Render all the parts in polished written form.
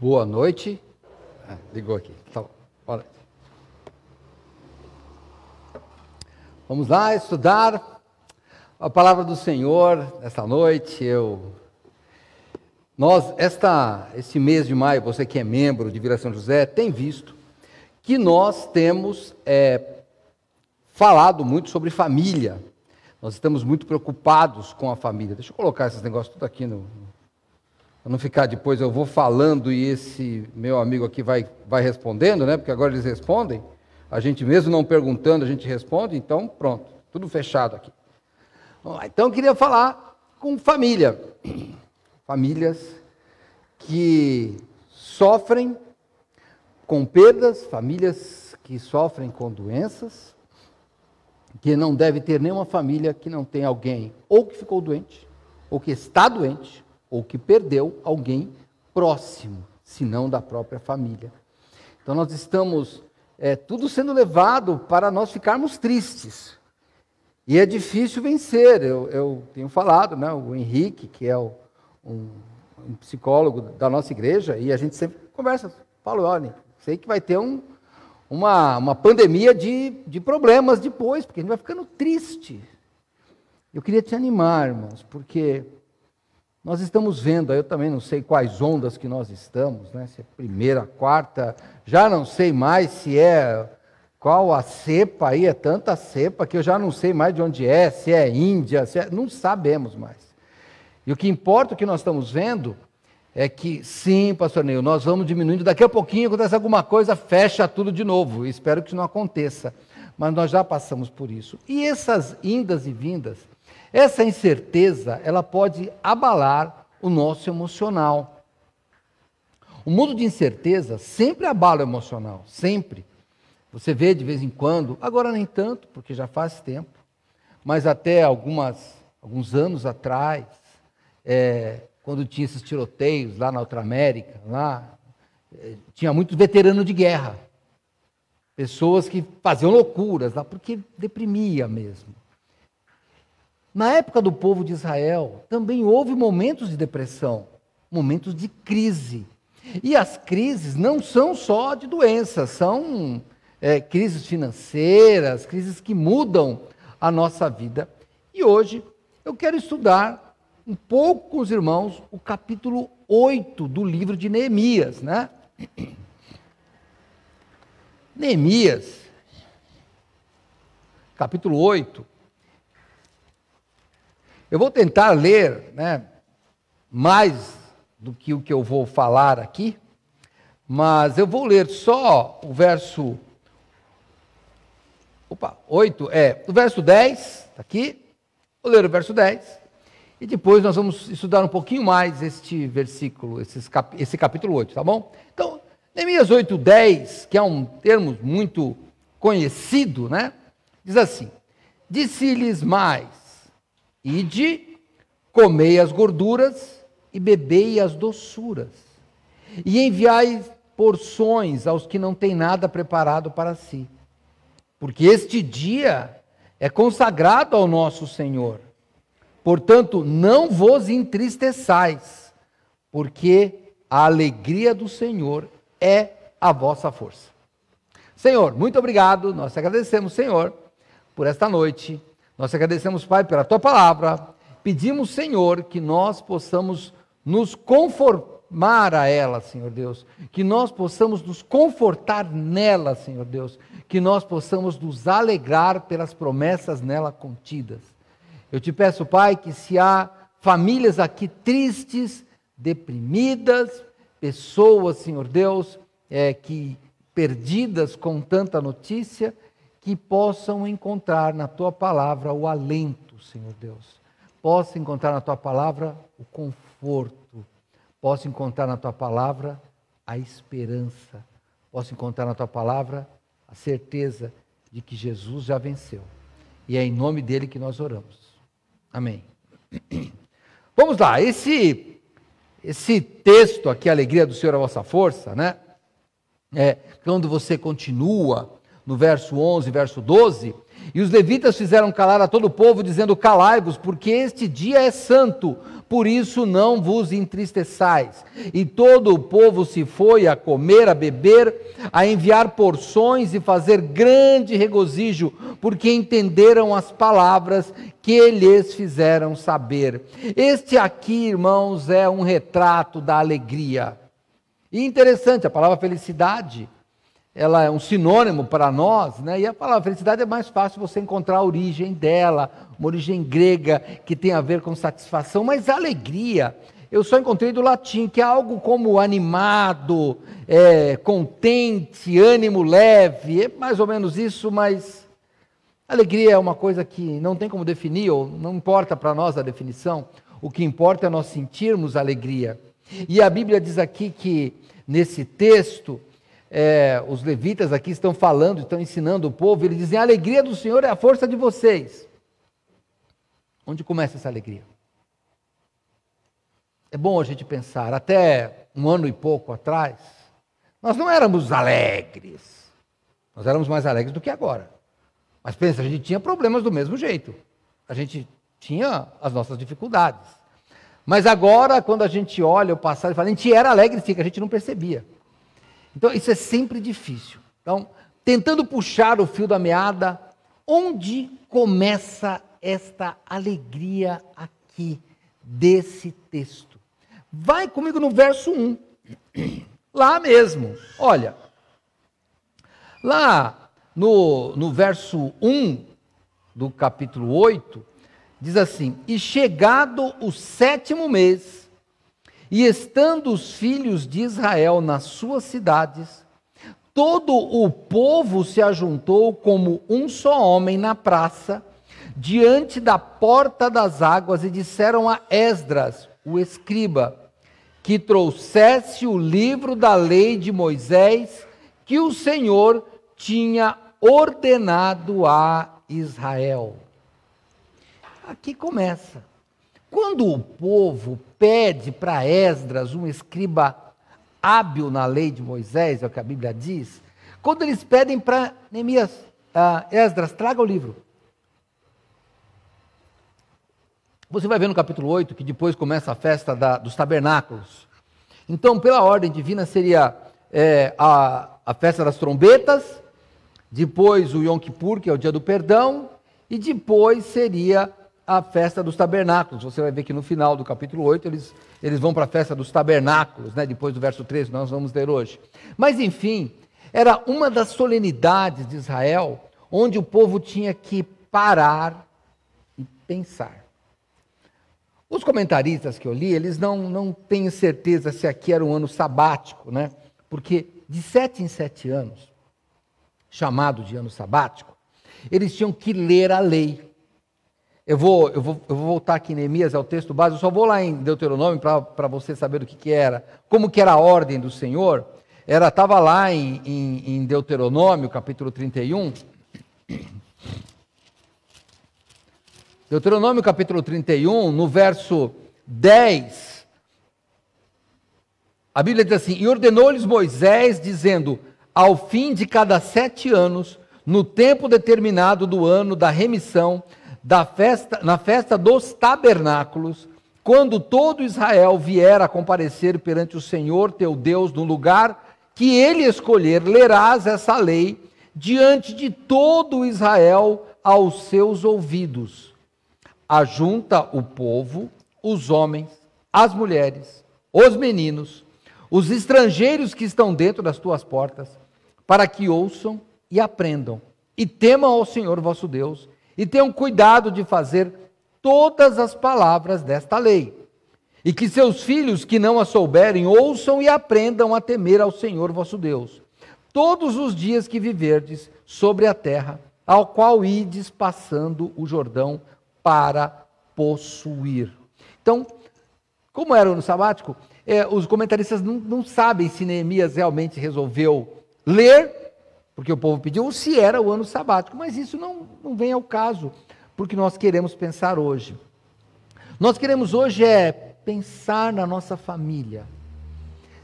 Boa noite. Ligou aqui. Tá bom. Bora. Vamos lá estudar a palavra do Senhor nesta noite. Esse mês de maio, você que é membro de Vila São José, tem visto que nós temos falado muito sobre família. Nós estamos muito preocupados com a família. Deixa eu colocar esses negócios tudo aqui para não ficar depois, eu vou falando e esse meu amigo aqui vai respondendo, né? Porque agora eles respondem. A gente mesmo não perguntando, a gente responde, então pronto, tudo fechado aqui. Então eu queria falar com família. Famílias que sofrem com perdas, famílias que sofrem com doenças, que não deve ter nenhuma família que não tenha alguém ou que ficou doente, ou que está doente, ou que perdeu alguém próximo, se não da própria família. Então nós estamos, tudo sendo levado para nós ficarmos tristes. E é difícil vencer. Eu tenho falado, né, o Henrique, que é um psicólogo da nossa igreja, e a gente sempre conversa, fala, olha, sei que vai ter uma pandemia de problemas depois, porque a gente vai ficando triste. Eu queria te animar, irmãos, porque nós estamos vendo, eu também não sei quais ondas que nós estamos, né? Se é primeira, quarta, já não sei mais qual a cepa aí, é tanta cepa que eu já não sei mais de onde se é Índia, não sabemos mais. E o que importa, o que nós estamos vendo, é que, sim, pastor Neil, nós vamos diminuindo, daqui a pouquinho acontece alguma coisa, fecha tudo de novo, espero que isso não aconteça, mas nós já passamos por isso. E essas indas e vindas, essa incerteza, ela pode abalar o nosso emocional. O mundo de incerteza sempre abala o emocional, sempre. Você vê de vez em quando, agora nem tanto, porque já faz tempo, mas até alguns anos atrás, quando tinha esses tiroteios lá na Outra América, tinha muitos veteranos de guerra, pessoas que faziam loucuras lá, porque deprimia mesmo. Na época do povo de Israel, também houve momentos de depressão, momentos de crise. E as crises não são só de doenças, são crises financeiras, crises que mudam a nossa vida. E hoje eu quero estudar um pouco com os irmãos o capítulo 8 do livro de Neemias, né? Neemias, capítulo 8. Eu vou tentar ler, né, mais do que o que eu vou falar aqui, mas eu vou ler só o verso 8, o verso 10, está aqui, vou ler o verso 10, e depois nós vamos estudar um pouquinho mais este versículo, esse capítulo 8, tá bom? Então, Neemias 8:10, que é um termo muito conhecido, né, diz assim: disse-lhes mais, ide, comei as gorduras e bebei as doçuras, e enviai porções aos que não têm nada preparado para si, porque este dia é consagrado ao nosso Senhor. Portanto, não vos entristeçais, porque a alegria do Senhor é a vossa força. Senhor, muito obrigado, nós te agradecemos, Senhor, por esta noite. Nós te agradecemos, Pai, pela Tua palavra. Pedimos, Senhor, que nós possamos nos conformar a ela, Senhor Deus. Que nós possamos nos confortar nela, Senhor Deus. Que nós possamos nos alegrar pelas promessas nela contidas. Eu te peço, Pai, que se há famílias aqui tristes, deprimidas, pessoas, Senhor Deus, que perdidas com tanta notícia, que possam encontrar na Tua palavra o alento, Senhor Deus. Possam encontrar na Tua palavra o conforto. Possam encontrar na Tua palavra a esperança. Possam encontrar na Tua palavra a certeza de que Jesus já venceu. E é em nome dEle que nós oramos. Amém. Vamos lá, esse texto aqui, a alegria do Senhor é a vossa força, né? Quando você continua no verso 11, verso 12, e os levitas fizeram calar a todo o povo, dizendo: calai-vos, porque este dia é santo, por isso não vos entristeçais. E todo o povo se foi a comer, a beber, a enviar porções e fazer grande regozijo, porque entenderam as palavras que lhes fizeram saber. Este aqui, irmãos, é um retrato da alegria. E interessante, a palavra felicidade, ela é um sinônimo para nós, né? E a palavra felicidade é mais fácil você encontrar a origem dela, uma origem grega que tem a ver com satisfação, mas a alegria, eu só encontrei do latim, que é algo como animado, contente, ânimo leve, é mais ou menos isso, mas alegria é uma coisa que não tem como definir, ou não importa para nós a definição, o que importa é nós sentirmos alegria. E a Bíblia diz aqui que, nesse texto, os levitas aqui estão falando, estão ensinando o povo, eles dizem: a alegria do Senhor é a força de vocês. Onde começa essa alegria? É bom a gente pensar, até um ano e pouco atrás, nós não éramos alegres, nós éramos mais alegres do que agora. Mas pensa, a gente tinha problemas do mesmo jeito, a gente tinha as nossas dificuldades. Mas agora, quando a gente olha o passado e fala, a gente era alegre sim, que a gente não percebia. Então, isso é sempre difícil. Então, tentando puxar o fio da meada, onde começa esta alegria aqui desse texto? Vai comigo no verso 1. Lá mesmo, olha. Lá no verso 1 do capítulo 8, diz assim: e chegado o 7º mês, e estando os filhos de Israel nas suas cidades, todo o povo se ajuntou como um só homem na praça, diante da porta das águas, e disseram a Esdras, o escriba, que trouxesse o livro da lei de Moisés, que o Senhor tinha ordenado a Israel. Aqui começa. Quando o povo pede para Esdras, um escriba hábil na lei de Moisés, é o que a Bíblia diz, quando eles pedem para Neemias, Esdras, traga o livro. Você vai ver no capítulo 8 que depois começa a festa dos tabernáculos. Então, pela ordem divina, seria a festa das trombetas, depois o Yom Kippur, que é o dia do perdão, e depois seria a festa dos tabernáculos. Você vai ver que no final do capítulo 8 eles vão para a festa dos tabernáculos, né? Depois do verso 13, nós vamos ler hoje. Mas enfim, era uma das solenidades de Israel, onde o povo tinha que parar e pensar. Os comentaristas que eu li, eles não têm certeza se aqui era um ano sabático, né? Porque de 7 em 7 anos, chamado de ano sabático, eles tinham que ler a lei. Eu vou voltar aqui em Neemias, é o texto base, eu só vou lá em Deuteronômio para você saber o que era, como que era a ordem do Senhor. Estava lá em Deuteronômio, capítulo 31. Deuteronômio, capítulo 31, no verso 10, a Bíblia diz assim: e ordenou-lhes Moisés, dizendo, ao fim de cada 7 anos, no tempo determinado do ano da remissão, na festa dos tabernáculos, quando todo Israel vier a comparecer perante o Senhor teu Deus no lugar que ele escolher, lerás essa lei diante de todo Israel aos seus ouvidos. Ajunta o povo, os homens, as mulheres, os meninos, os estrangeiros que estão dentro das tuas portas, para que ouçam e aprendam, e temam ao Senhor vosso Deus, e tenham cuidado de fazer todas as palavras desta lei. E que seus filhos que não a souberem, ouçam e aprendam a temer ao Senhor vosso Deus, todos os dias que viverdes sobre a terra, ao qual ides passando o Jordão para possuir. Então, como era o ano sabático, os comentaristas não sabem se Neemias realmente resolveu ler, porque o povo pediu, ou se era o ano sabático, mas isso não vem ao caso, porque nós queremos pensar hoje. Nós queremos hoje pensar na nossa família,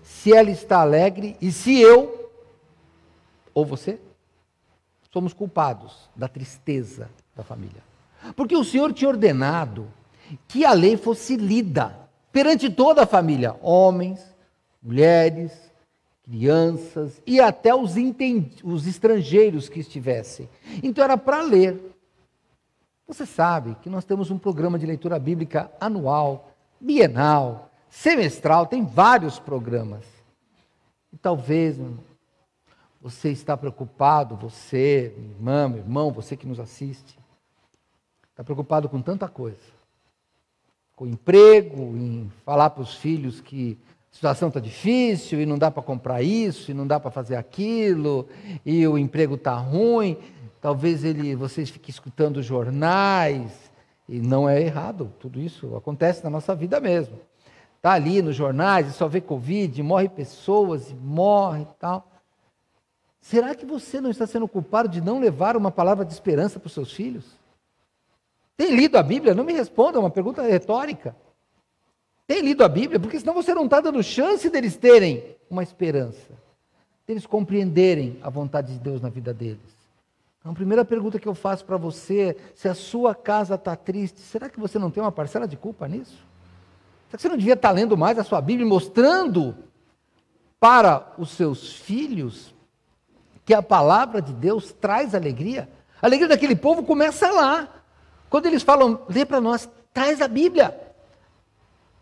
se ela está alegre, e se eu, ou você, somos culpados da tristeza da família. Porque o Senhor tinha ordenado que a lei fosse lida perante toda a família, homens, mulheres, crianças e até os estrangeiros que estivessem. Então era para ler. Você sabe que nós temos um programa de leitura bíblica anual, bienal, semestral, tem vários programas. E talvez você está preocupado, você, minha irmã, meu irmão, você que nos assiste, está preocupado com tanta coisa. Com emprego, em falar para os filhos que a situação está difícil e não dá para comprar isso, e não dá para fazer aquilo, e o emprego está ruim. Talvez vocês fiquem escutando jornais, e não é errado, tudo isso acontece na nossa vida mesmo. Está ali nos jornais, e só vê Covid, morre pessoas, e morre e tal. Será que você não está sendo culpado de não levar uma palavra de esperança para os seus filhos? Tem lido a Bíblia? Não me responda, é uma pergunta retórica. Tem lido a Bíblia? Porque senão você não está dando chance deles terem uma esperança, deles compreenderem a vontade de Deus na vida deles. Então, a primeira pergunta que eu faço para você, se a sua casa está triste, será que você não tem uma parcela de culpa nisso? Será que você não devia estar lendo mais a sua Bíblia e mostrando para os seus filhos que a palavra de Deus traz alegria? A alegria daquele povo começa lá. Quando eles falam, lê para nós, traz a Bíblia.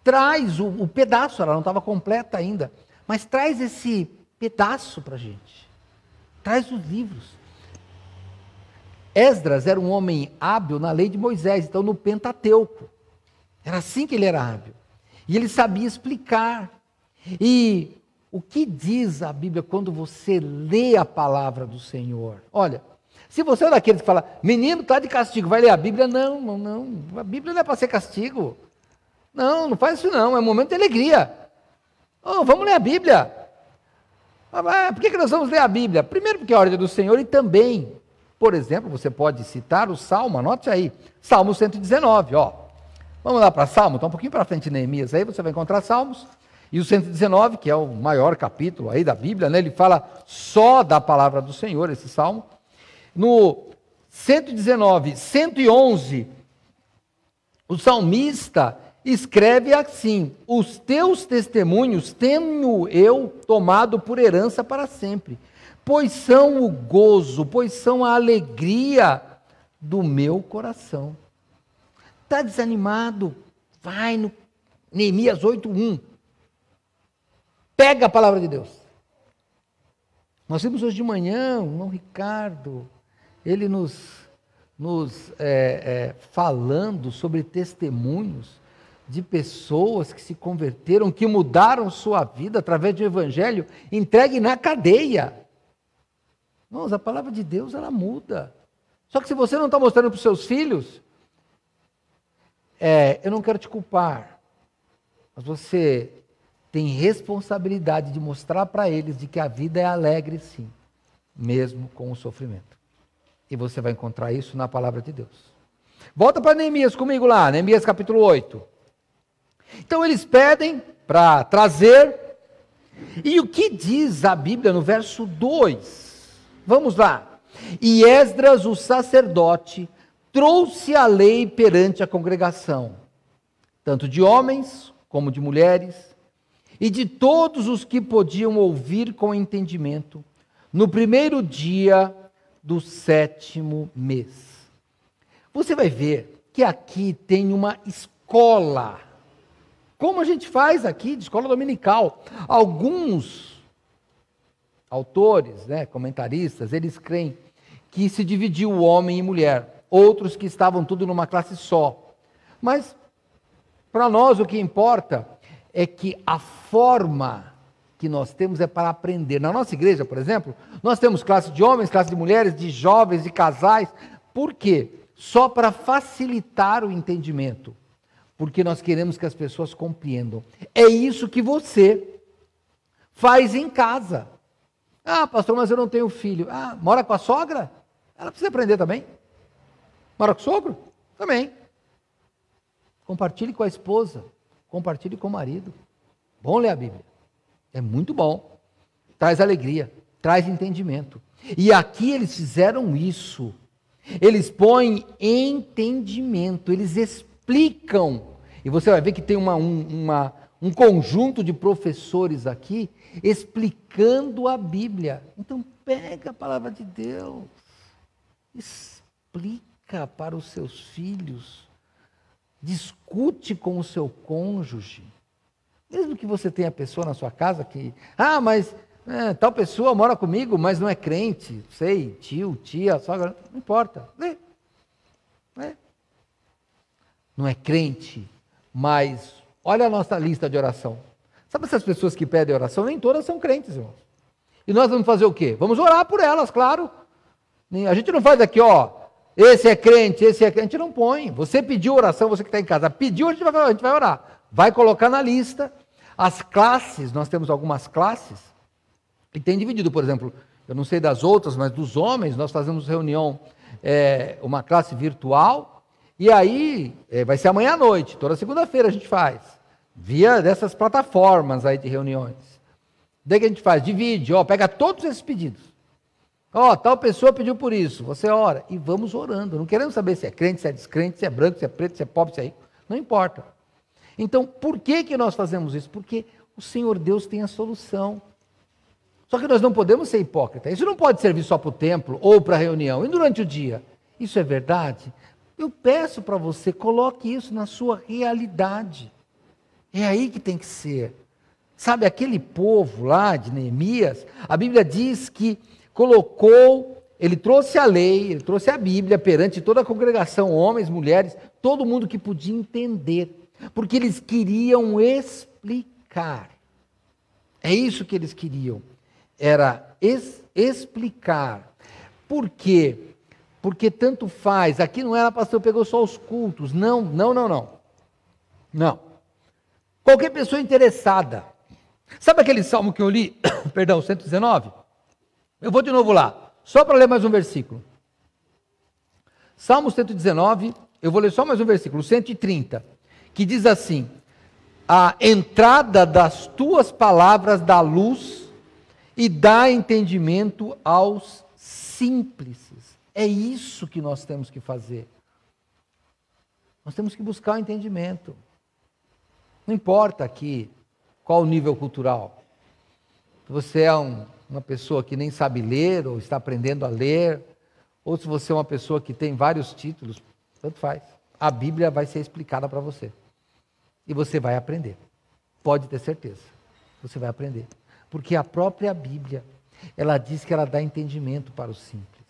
Traz o pedaço, ela não estava completa ainda, mas traz esse pedaço para a gente. Traz os livros. Esdras era um homem hábil na lei de Moisés, então no Pentateuco. Era assim que ele era hábil. E ele sabia explicar. E o que diz a Bíblia quando você lê a palavra do Senhor? Olha, se você é daqueles que fala, menino, está de castigo, vai ler a Bíblia? Não. A Bíblia não é para ser castigo. Não faz isso não, é um momento de alegria. Vamos ler a Bíblia. Por que nós vamos ler a Bíblia? Primeiro porque é a ordem do Senhor e também, por exemplo, você pode citar o Salmo, anote aí, Salmo 119, Vamos lá para Salmo, está um pouquinho para frente de Neemias, aí você vai encontrar Salmos, e o 119, que é o maior capítulo aí da Bíblia, né, ele fala só da palavra do Senhor, esse Salmo. No 119, 111, o salmista escreve assim, os teus testemunhos tenho eu tomado por herança para sempre, pois são o gozo, pois são a alegria do meu coração. Está desanimado? Vai no Neemias 8:1. Pega a palavra de Deus. Nós vimos hoje de manhã o irmão Ricardo, ele nos falando sobre testemunhos de pessoas que se converteram, que mudaram sua vida através do evangelho, entregue na cadeia. Irmãos, a palavra de Deus, ela muda. Só que se você não está mostrando para os seus filhos, eu não quero te culpar, mas você tem responsabilidade de mostrar para eles de que a vida é alegre sim, mesmo com o sofrimento. E você vai encontrar isso na palavra de Deus. Volta para Neemias comigo lá, Neemias capítulo 8. Então eles pedem para trazer, e o que diz a Bíblia no verso 2? Vamos lá. E Esdras, o sacerdote, trouxe a lei perante a congregação, tanto de homens como de mulheres, e de todos os que podiam ouvir com entendimento, no primeiro dia do 7º mês. Você vai ver que aqui tem uma escola, como a gente faz aqui, de escola dominical. Alguns autores, comentaristas, eles creem que se dividiu o homem e mulher, outros que estavam tudo numa classe só. Mas, para nós, o que importa é que a forma que nós temos é para aprender. Na nossa igreja, por exemplo, nós temos classe de homens, classe de mulheres, de jovens, de casais. Por quê? Só para facilitar o entendimento. Porque nós queremos que as pessoas compreendam. É isso que você faz em casa. Pastor, mas eu não tenho filho. Mora com a sogra? Ela precisa aprender também. Mora com o sogro? Também. Compartilhe com a esposa. Compartilhe com o marido. Bom ler a Bíblia. É muito bom. Traz alegria. Traz entendimento. E aqui eles fizeram isso. Eles põem entendimento, eles explicam. E você vai ver que tem um conjunto de professores aqui explicando a Bíblia. Então pega a palavra de Deus, explica para os seus filhos, discute com o seu cônjuge. Mesmo que você tenha pessoa na sua casa que, mas tal pessoa mora comigo, mas não é crente, sei, tio, tia, sogra, não importa. Não é crente, mas olha a nossa lista de oração. Sabe essas pessoas que pedem oração? Nem todas são crentes, irmãos. E nós vamos fazer o quê? Vamos orar por elas, claro. A gente não faz aqui, esse é crente, esse é crente. A gente não põe. Você pediu oração, você que está em casa, pediu, a gente vai orar. Vai colocar na lista. As classes, nós temos algumas classes, e tem dividido, por exemplo, eu não sei das outras, mas dos homens, nós fazemos reunião, uma classe virtual, e aí vai ser amanhã à noite, toda segunda-feira a gente faz, via dessas plataformas aí de reuniões. Daí que a gente faz? Divide, pega todos esses pedidos. Tal pessoa pediu por isso, você ora, e vamos orando, não queremos saber se é crente, se é descrente, se é branco, se é preto, se é pobre, se é rico, não importa. Então, por que nós fazemos isso? Porque o Senhor Deus tem a solução. Só que nós não podemos ser hipócritas. Isso não pode servir só para o templo ou para a reunião. E durante o dia? Isso é verdade? Eu peço para você, coloque isso na sua realidade. É aí que tem que ser. Sabe, aquele povo lá de Neemias, a Bíblia diz que ele trouxe a lei, ele trouxe a Bíblia perante toda a congregação, homens, mulheres, todo mundo que podia entender. Porque eles queriam explicar. É isso que eles queriam. Era explicar. Por quê? Porque tanto faz. Aqui não era, pastor, pegou só os cultos. Não. Qualquer pessoa interessada. Sabe aquele salmo que eu li? Perdão, 119? Eu vou de novo lá, só para ler mais um versículo. Salmo 119, eu vou ler só mais um versículo, 130. Que diz assim: a entrada das tuas palavras dá luz e dá entendimento aos simples. É isso que nós temos que fazer. Nós temos que buscar o entendimento. Não importa aqui qual o nível cultural. Se você é uma pessoa que nem sabe ler ou está aprendendo a ler, ou se você é uma pessoa que tem vários títulos, tanto faz. A Bíblia vai ser explicada para você. E você vai aprender. Pode ter certeza. Você vai aprender. Porque a própria Bíblia, ela diz que ela dá entendimento para os simples.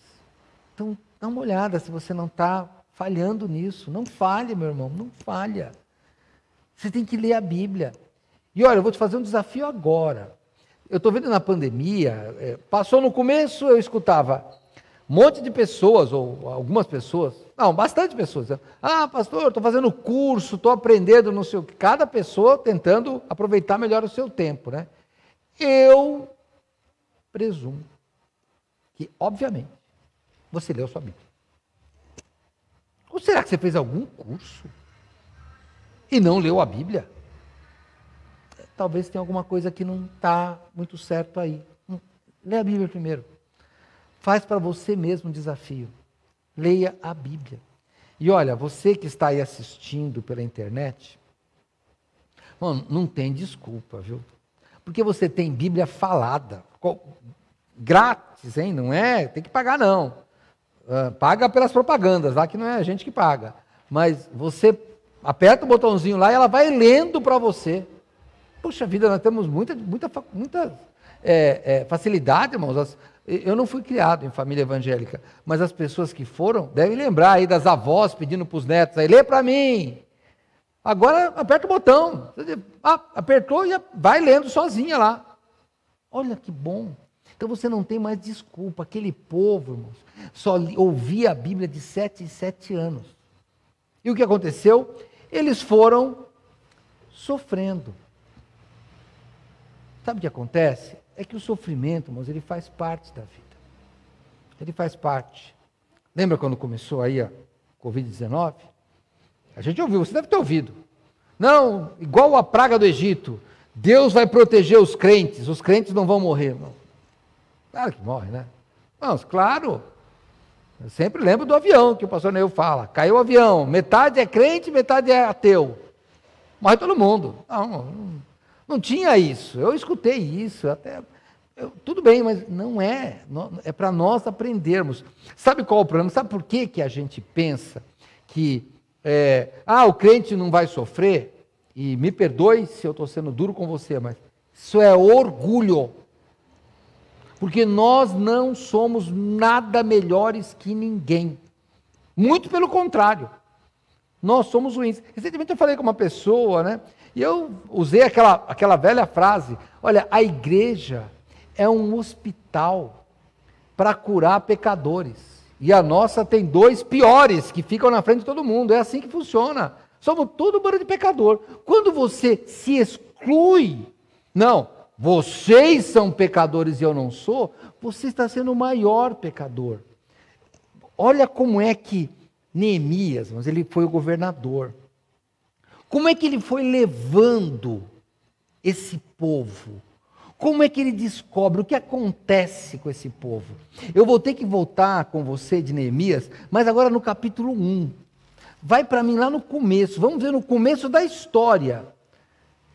Então, dá uma olhada se você não está falhando nisso. Não falhe, meu irmão, não falha. Você tem que ler a Bíblia. E olha, eu vou te fazer um desafio agora. Eu estou vendo na pandemia, passou no começo, eu escutava um monte de pessoas, ou algumas pessoas, não, bastante pessoas, pastor, estou fazendo curso, estou aprendendo, não sei o que, cada pessoa tentando aproveitar melhor o seu tempo, né? Eu presumo que, obviamente, você leu sua Bíblia. Ou será que você fez algum curso e não leu a Bíblia? Talvez tenha alguma coisa que não está muito certo aí. Lê a Bíblia primeiro. Faz para você mesmo um desafio. Leia a Bíblia. E olha, você que está aí assistindo pela internet, não tem desculpa, viu? Porque você tem Bíblia falada. Grátis, hein? Não é? Tem que pagar, não. Paga pelas propagandas, lá que não é a gente que paga. Mas você aperta o botãozinho lá e ela vai lendo para você. Puxa vida, nós temos muita facilidade, irmãos. Eu não fui criado em família evangélica, mas as pessoas que foram devem lembrar aí das avós pedindo para os netos, aí, lê para mim. Agora aperta o botão. Apertou e vai lendo sozinha lá. Olha que bom. Então você não tem mais desculpa. Aquele povo, irmãos, só ouvia a Bíblia de 7 em 7 anos. E o que aconteceu? Eles foram sofrendo. Sabe o que acontece? É que o sofrimento, irmãos, ele faz parte da vida. Ele faz parte. Lembra quando começou aí a Covid-19? A gente ouviu, você deve ter ouvido. Não, igual a praga do Egito, Deus vai proteger os crentes não vão morrer, irmão. Claro que morre, né? Mas, claro, eu sempre lembro do avião, que o pastor Neil fala. Caiu o avião, metade é crente, metade é ateu. Morre todo mundo. Não tinha isso. Eu escutei isso, tudo bem, mas não é. É para nós aprendermos. Sabe qual é o problema? Sabe por que a gente pensa que o crente não vai sofrer? E me perdoe se eu estou sendo duro com você, mas isso é orgulho. Porque nós não somos nada melhores que ninguém. Muito pelo contrário. Nós somos ruins. Recentemente eu falei com uma pessoa, né? E eu usei aquela velha frase. Olha, a igreja é um hospital para curar pecadores. E a nossa tem 2 piores que ficam na frente de todo mundo. É assim que funciona. Somos todo bando de pecador. Quando você se exclui, não, vocês são pecadores e eu não sou, você está sendo o maior pecador. Olha como é que Neemias, mas ele foi o governador. Como é que ele foi levando esse povo? Como é que ele descobre o que acontece com esse povo? Eu vou ter que voltar com você de Neemias, mas agora no capítulo 1. Vai para mim lá no começo, vamos ver no começo da história.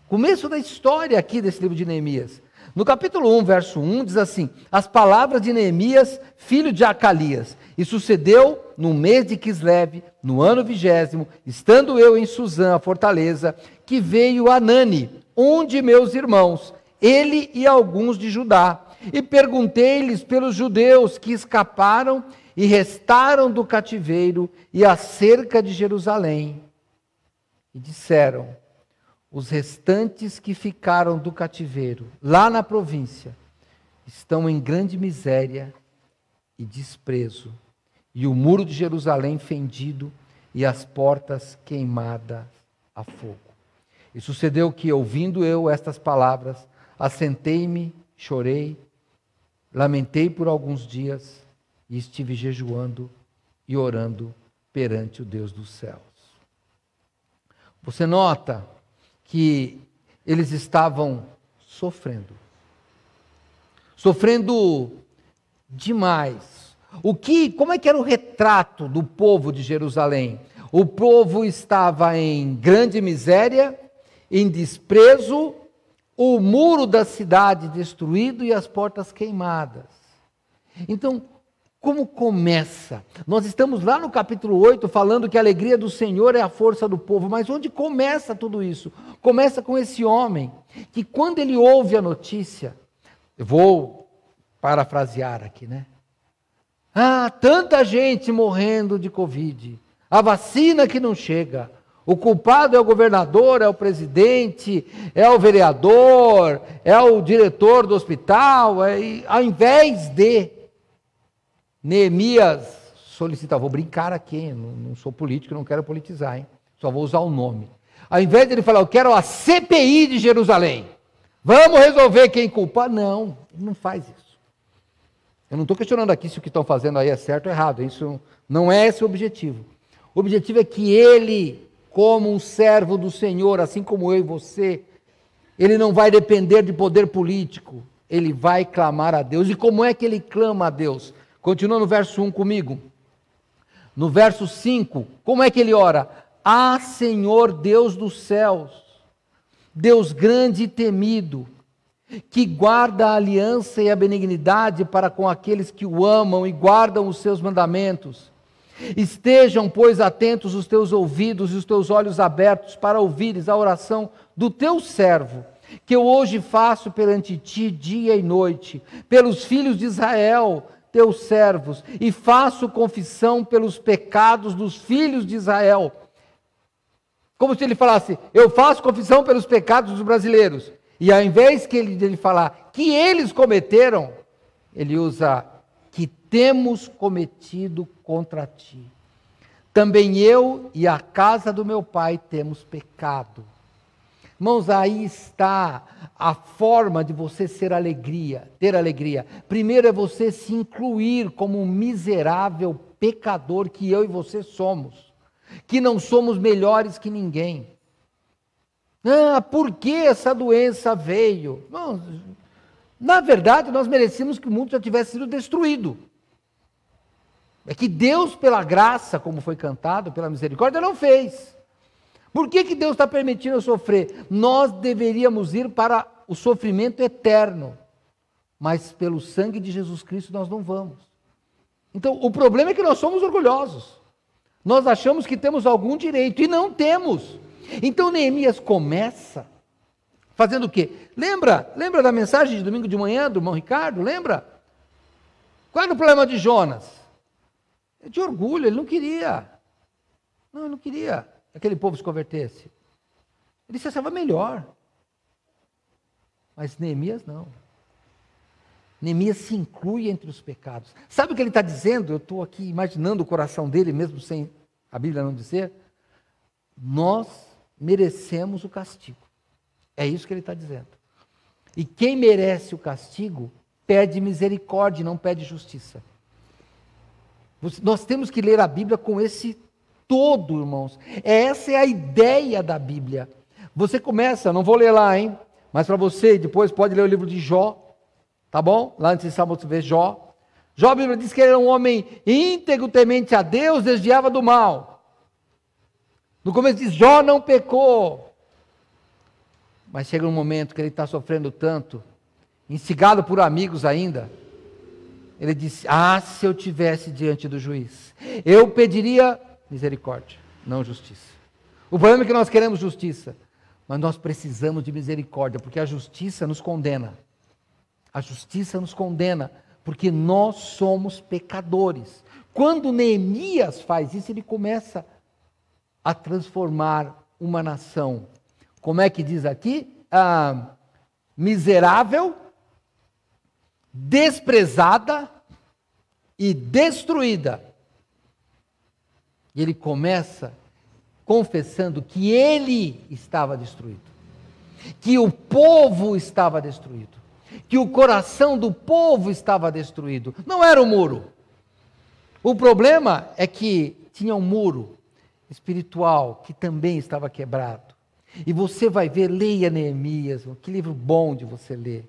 Começo da história aqui desse livro de Neemias. No capítulo 1, verso 1, diz assim: as palavras de Neemias, filho de Acalias. E sucedeu no mês de Quisleve, no ano 20º, estando eu em Suzã, a fortaleza, que veio Anani, um de meus irmãos, ele e alguns de Judá. E perguntei-lhes pelos judeus que escaparam e restaram do cativeiro e acerca de Jerusalém. E disseram: os restantes que ficaram do cativeiro, lá na província, estão em grande miséria e desprezo, e o muro de Jerusalém fendido e as portas queimadas a fogo. E sucedeu que, ouvindo eu estas palavras, assentei-me, chorei, lamentei por alguns dias e estive jejuando e orando perante o Deus dos céus. Você nota que eles estavam sofrendo demais. Como é que era o retrato do povo de Jerusalém? O povo estava em grande miséria, em desprezo, o muro da cidade destruído e as portas queimadas. Então, como começa? Nós estamos lá no capítulo 8 falando que a alegria do Senhor é a força do povo, mas onde começa tudo isso? Começa com esse homem, que quando ele ouve a notícia, eu vou parafrasear aqui, né? Tanta gente morrendo de Covid, a vacina que não chega, o culpado é o governador, é o presidente, é o vereador, é o diretor do hospital, ao invés de Neemias solicita, vou brincar aqui, não sou político, não quero politizar, hein? Só vou usar o nome. Ao invés de ele falar, eu quero a CPI de Jerusalém, vamos resolver quem culpa. Não, ele não faz isso. Eu não estou questionando aqui se o que estão fazendo aí é certo ou errado, isso não é esse o objetivo. O objetivo é que ele, como um servo do Senhor, assim como eu e você, ele não vai depender de poder político, ele vai clamar a Deus. E como é que ele clama a Deus? Continua no verso 1 comigo. No verso 5, como é que ele ora? Senhor Deus dos céus, Deus grande e temido, que guarda a aliança e a benignidade para com aqueles que o amam e guardam os seus mandamentos. Estejam, pois, atentos os teus ouvidos e os teus olhos abertos para ouvires a oração do teu servo, que eu hoje faço perante ti dia e noite, pelos filhos de Israel, teus servos, e faço confissão pelos pecados dos filhos de Israel. Como se ele falasse, eu faço confissão pelos pecados dos brasileiros. E ao invés de ele falar que eles cometeram, ele usa que temos cometido contra ti. Também eu e a casa do meu pai temos pecado. Irmãos, aí está a forma de você ter alegria. Primeiro é você se incluir como um miserável pecador que eu e você somos, que não somos melhores que ninguém. Por que essa doença veio? Irmãos, na verdade, nós merecíamos que o mundo já tivesse sido destruído. É que Deus, pela graça, como foi cantado, pela misericórdia, não fez. Por que Deus está permitindo eu sofrer? Nós deveríamos ir para o sofrimento eterno, mas pelo sangue de Jesus Cristo nós não vamos. Então, o problema é que nós somos orgulhosos. Nós achamos que temos algum direito e não temos. Então, Neemias começa fazendo o quê? Lembra da mensagem de domingo de manhã do irmão Ricardo? Lembra? Qual era o problema de Jonas? É de orgulho, ele não queria. Não, ele não queria que aquele povo se convertesse. Ele se achava melhor. Mas Neemias não. Neemias se inclui entre os pecados. Sabe o que ele está dizendo? Eu estou aqui imaginando o coração dele, mesmo sem a Bíblia não dizer. Nós merecemos o castigo. É isso que ele está dizendo. E quem merece o castigo pede misericórdia, não pede justiça. Nós temos que ler a Bíblia com esse todo, irmãos. Essa é a ideia da Bíblia. Você começa, não vou ler lá, hein? Mas para você, depois pode ler o livro de Jó, tá bom? Lá antes de sábado você vê Jó. Jó, a Bíblia diz que ele era um homem íntegro, temente a Deus, desviava do mal. No começo diz, Jó não pecou. Mas chega um momento que ele está sofrendo tanto, instigado por amigos ainda, ele disse, se eu tivesse diante do juiz, eu pediria misericórdia, não justiça. O problema é que nós queremos justiça, mas nós precisamos de misericórdia, porque a justiça nos condena. A justiça nos condena, porque nós somos pecadores. Quando Neemias faz isso, ele começa a transformar uma nação. Como é que diz aqui? Miserável, desprezada e destruída. E ele começa confessando que ele estava destruído, que o povo estava destruído, que o coração do povo estava destruído. Não era o muro. O problema é que tinha um muro espiritual que também estava quebrado. E você vai ver, leia Neemias, que livro bom de você ler.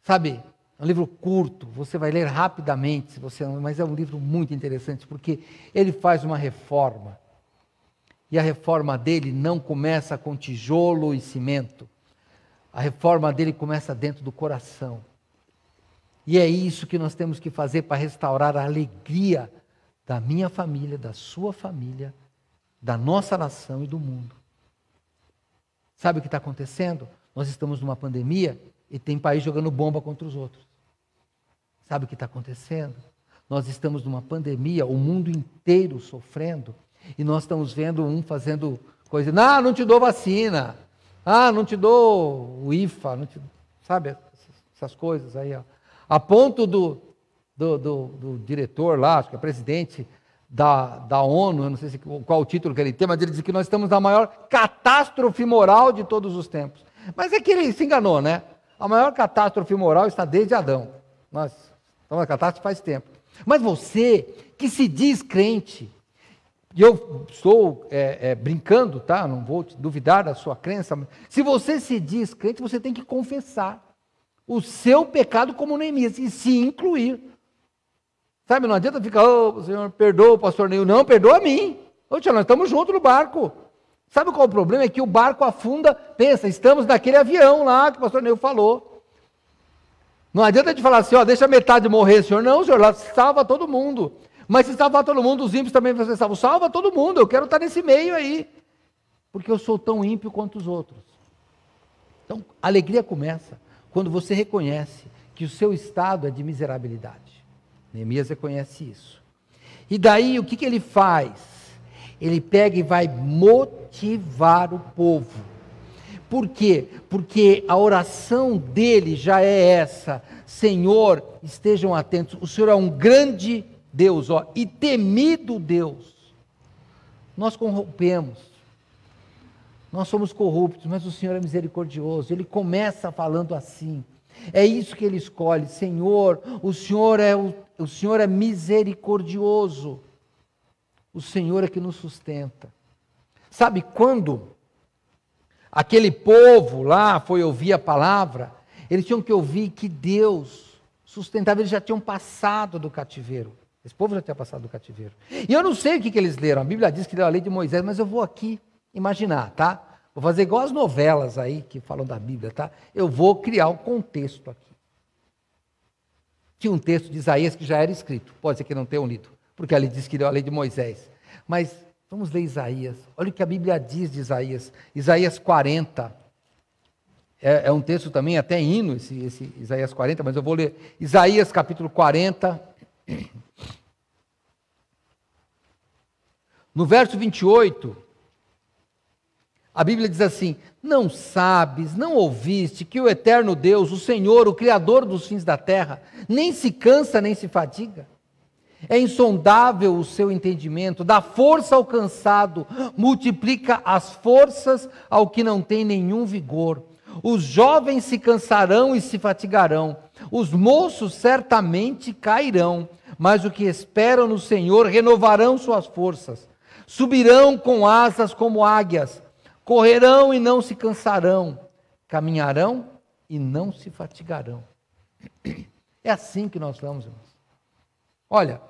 Sabe, é um livro curto, você vai ler rapidamente, se você não, mas é um livro muito interessante, porque ele faz uma reforma. E a reforma dele não começa com tijolo e cimento. A reforma dele começa dentro do coração. E é isso que nós temos que fazer para restaurar a alegria da minha família, da sua família, da nossa nação e do mundo. Sabe o que está acontecendo? Nós estamos numa pandemia e tem país jogando bomba contra os outros. Sabe o que está acontecendo? Nós estamos numa pandemia, o mundo inteiro sofrendo, e nós estamos vendo um fazendo coisa, não te dou vacina, não te dou o IFA, não te, sabe, essas coisas aí, ó. A ponto do diretor lá, acho que é presidente da ONU, eu não sei qual o título que ele tem, mas ele diz que nós estamos na maior catástrofe moral de todos os tempos. Mas é que ele se enganou, né? A maior catástrofe moral está desde Adão. Nós estamos na catástrofe faz tempo. Mas você, que se diz crente, e eu estou brincando, tá? Não vou duvidar da sua crença, mas se você se diz crente, você tem que confessar o seu pecado como Neemias e se incluir. Sabe, não adianta ficar, Senhor, perdoa o pastor Neil. Não, perdoa a mim. Nós estamos juntos no barco. Sabe qual é o problema? É que o barco afunda, pensa, estamos naquele avião lá que o pastor Neil falou. Não adianta de falar assim, deixa metade morrer, Senhor. Não, Senhor, lá salva todo mundo. Mas se salvar todo mundo, os ímpios também vão ser salvos. Salva todo mundo, eu quero estar nesse meio aí. Porque eu sou tão ímpio quanto os outros. Então, a alegria começa quando você reconhece que o seu estado é de miserabilidade. Neemias reconhece isso. E daí, o que ele faz? Ele pega e vai motivar o povo. Por quê? Porque a oração dele já é essa: Senhor, estejam atentos, o Senhor é um grande Deus, e temido Deus. Nós corrompemos, nós somos corruptos, mas o Senhor é misericordioso. Ele começa falando assim. É isso que ele escolhe: Senhor, o Senhor é misericordioso. O Senhor é que nos sustenta. Sabe quando aquele povo lá foi ouvir a palavra, eles tinham que ouvir que Deus sustentava, eles já tinham passado do cativeiro Esse povo já tinha passado do cativeiro. E eu não sei o que eles leram. A Bíblia diz que leu a lei de Moisés, mas eu vou aqui imaginar, tá? Vou fazer igual as novelas aí que falam da Bíblia, tá? Eu vou criar um contexto aqui. Tinha um texto de Isaías que já era escrito. Pode ser que não tenham lido, porque ali diz que leu a lei de Moisés. Mas vamos ler Isaías. Olha o que a Bíblia diz de Isaías. Isaías 40. É um texto também, até hino, esse Isaías 40, mas eu vou ler Isaías capítulo 40. No verso 28, a Bíblia diz assim: não sabes, não ouviste que o eterno Deus, o Senhor, o Criador dos fins da terra, nem se cansa nem se fadiga? É insondável o seu entendimento, dá força ao cansado, multiplica as forças ao que não tem nenhum vigor. Os jovens se cansarão e se fatigarão, os moços certamente cairão, mas os que esperam no Senhor renovarão suas forças, subirão com asas como águias, correrão e não se cansarão, caminharão e não se fatigarão. É assim que nós vamos, irmãos. Olha,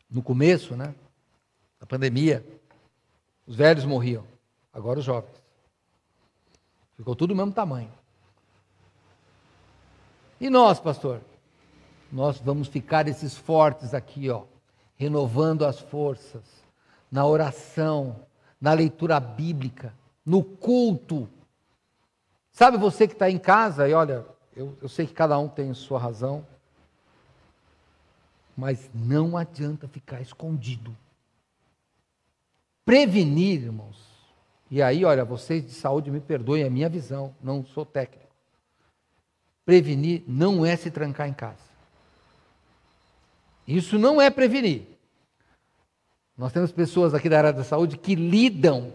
no começo, né, da pandemia, os velhos morriam. Agora os jovens. Ficou tudo do mesmo tamanho. E nós, pastor? Nós vamos ficar esses fortes aqui, ó, renovando as forças, na oração, na leitura bíblica, no culto. Sabe você que está em casa, e olha, eu sei que cada um tem sua razão, mas não adianta ficar escondido. Prevenir, irmãos. E aí, olha, vocês de saúde me perdoem, é a minha visão, não sou técnico. Prevenir não é se trancar em casa. Isso não é prevenir. Nós temos pessoas aqui da área da saúde que lidam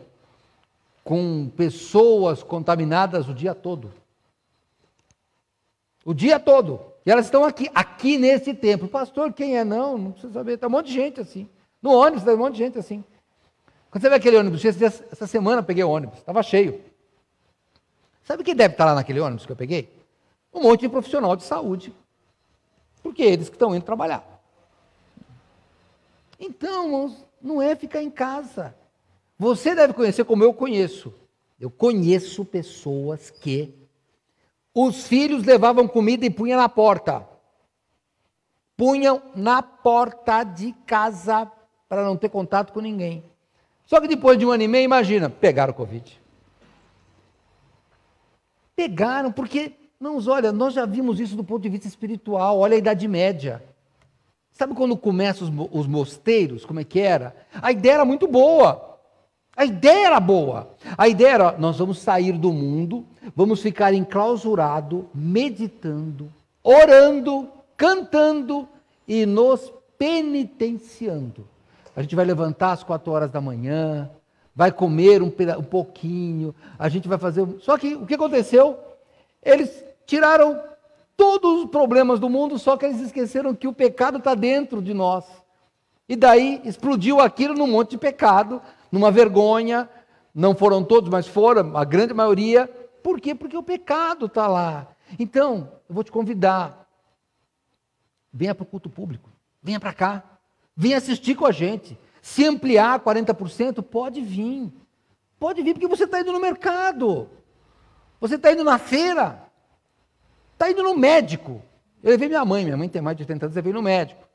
com pessoas contaminadas o dia todo. O dia todo. E elas estão aqui nesse templo. Pastor, quem é? Não precisa saber. Está um monte de gente assim. No ônibus, está um monte de gente assim. Quando você vê aquele ônibus, essa semana eu peguei o ônibus, estava cheio. Sabe quem deve estar lá naquele ônibus que eu peguei? Um monte de profissional de saúde. Porque eles que estão indo trabalhar. Então, irmãos, não é ficar em casa. Você deve conhecer como eu conheço. Eu conheço pessoas que os filhos levavam comida e punham na porta. Punham na porta de casa para não ter contato com ninguém. Só que depois de 1 ano e meio, imagina, pegaram o Covid. Pegaram, porque, olha, nós já vimos isso do ponto de vista espiritual, olha a Idade Média. Sabe quando começam os mosteiros, como é que era? A ideia era muito boa. A ideia era boa. A ideia era, nós vamos sair do mundo, vamos ficar enclausurado, meditando, orando, cantando e nos penitenciando. A gente vai levantar às 4 horas da manhã, vai comer um pouquinho, a gente vai fazer... Só que o que aconteceu? Eles tiraram todos os problemas do mundo, só que eles esqueceram que o pecado está dentro de nós. E daí explodiu aquilo num monte de pecado, numa vergonha. Não foram todos, mas foram, a grande maioria. Por quê? Porque o pecado está lá. Então, eu vou te convidar. Venha para o culto público. Venha para cá. Venha assistir com a gente. Se ampliar 40%, pode vir. Pode vir, porque você está indo no mercado. Você está indo na feira. Está indo no médico. Eu levei minha mãe tem mais de 80 anos, eu levei no médico.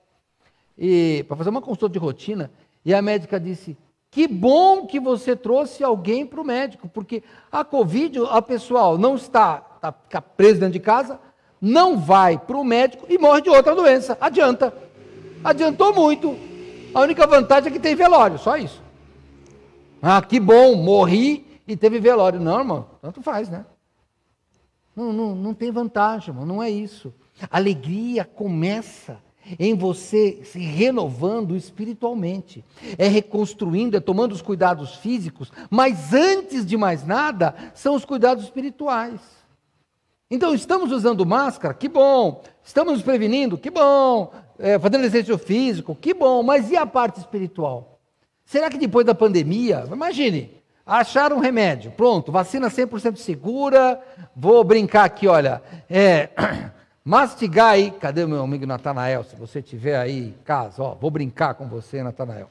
E para fazer uma consulta de rotina, e a médica disse: que bom que você trouxe alguém para o médico, porque a Covid, a pessoal não fica preso dentro de casa, não vai para o médico e morre de outra doença. Adiantou muito. A única vantagem é que tem velório, só isso. Ah, que bom, morri e teve velório. Não, irmão, tanto faz, né? Não tem vantagem, irmão, não é isso. A alegria começa em você se renovando espiritualmente, é reconstruindo, é tomando os cuidados físicos, mas antes de mais nada, são os cuidados espirituais. Então, estamos usando máscara? Que bom. Estamos nos prevenindo? Que bom. Fazendo exercício físico? Que bom. Mas e a parte espiritual? Será que depois da pandemia, imagine, acharam um remédio, pronto, vacina 100% segura, vou brincar aqui, olha, mastigar aí, cadê o meu amigo Natanael? Se você estiver aí em casa, ó, vou brincar com você, Natanael.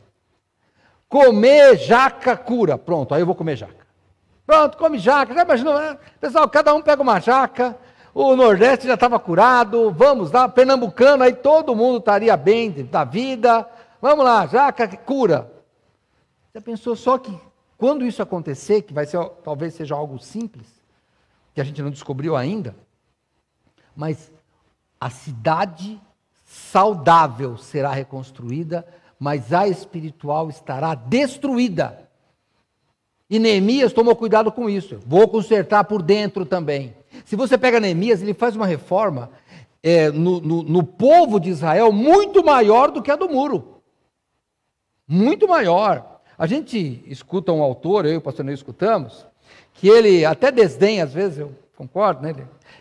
Comer jaca cura. Pronto, aí eu vou comer jaca. Pronto, come jaca. Já imaginou, né? Pessoal, cada um pega uma jaca, o Nordeste já estava curado, vamos lá, pernambucano, aí todo mundo estaria bem da vida. Vamos lá, jaca cura. Já pensou só que quando isso acontecer, que vai ser, talvez seja algo simples, que a gente não descobriu ainda, mas a cidade saudável será reconstruída, mas a espiritual estará destruída. E Neemias tomou cuidado com isso. Vou consertar por dentro também. Se você pega Neemias, ele faz uma reforma no povo de Israel muito maior do que a do muro. Muito maior. A gente escuta um autor, eu e o pastor Ney escutamos, que ele até desdenha, às vezes, eu concordo, né?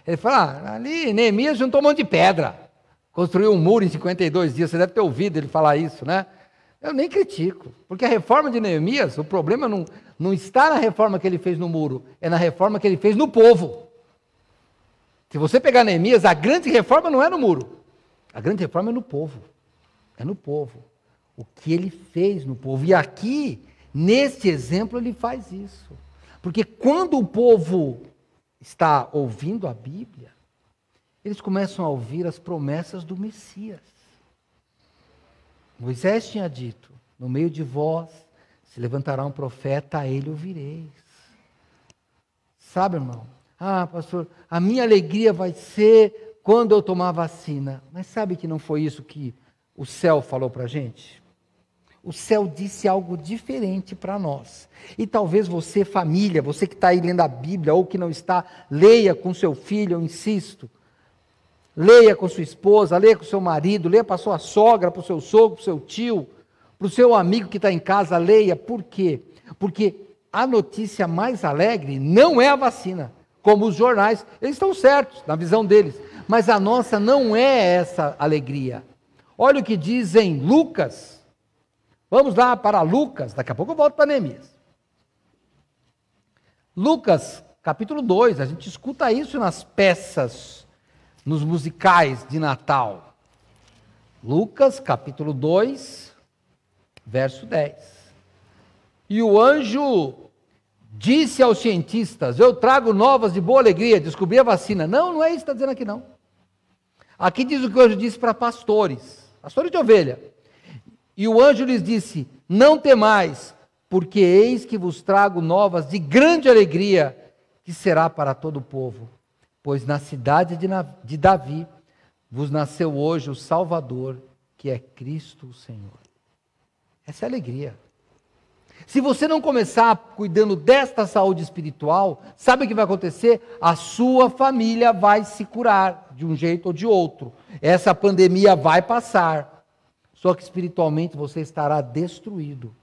Ele fala, ali Neemias juntou um monte de pedra, construiu um muro em 52 dias, você deve ter ouvido ele falar isso, né? Eu nem critico, porque a reforma de Neemias, o problema não está na reforma que ele fez no muro, é na reforma que ele fez no povo. Se você pegar Neemias, a grande reforma não é no muro, a grande reforma é no povo, é no povo. O que ele fez no povo, e aqui, neste exemplo, ele faz isso, porque quando o povo está ouvindo a Bíblia, eles começam a ouvir as promessas do Messias. Moisés tinha dito, no meio de vós se levantará um profeta, a ele ouvireis. Sabe, irmão? Ah, pastor, a minha alegria vai ser quando eu tomar a vacina. Mas sabe que não foi isso que o céu falou para a gente? O céu disse algo diferente para nós. E talvez você, família, você que está aí lendo a Bíblia, ou que não está, leia com seu filho, eu insisto. Leia com sua esposa, leia com seu marido, leia para sua sogra, para o seu sogro, para o seu tio, para o seu amigo que está em casa, leia. Por quê? Porque a notícia mais alegre não é a vacina, como os jornais, eles estão certos na visão deles, mas a nossa não é essa alegria. Olha o que diz em Lucas. Vamos lá para Lucas, daqui a pouco eu volto para Neemias. Lucas, capítulo 2, a gente escuta isso nas peças, nos musicais de Natal. Lucas, capítulo 2, verso 10. E o anjo disse aos cientistas, eu trago novas de boa alegria, descobri a vacina. Não é isso que está dizendo aqui não. Aqui diz o que o anjo disse para pastores de ovelha. E o anjo lhes disse, não temais, porque eis que vos trago novas de grande alegria, que será para todo o povo. Pois na cidade de Davi vos nasceu hoje o Salvador, que é Cristo o Senhor. Essa é a alegria. Se você não começar cuidando desta saúde espiritual, sabe o que vai acontecer? A sua família vai se curar, de um jeito ou de outro. Essa pandemia vai passar. Só que espiritualmente você estará destruído.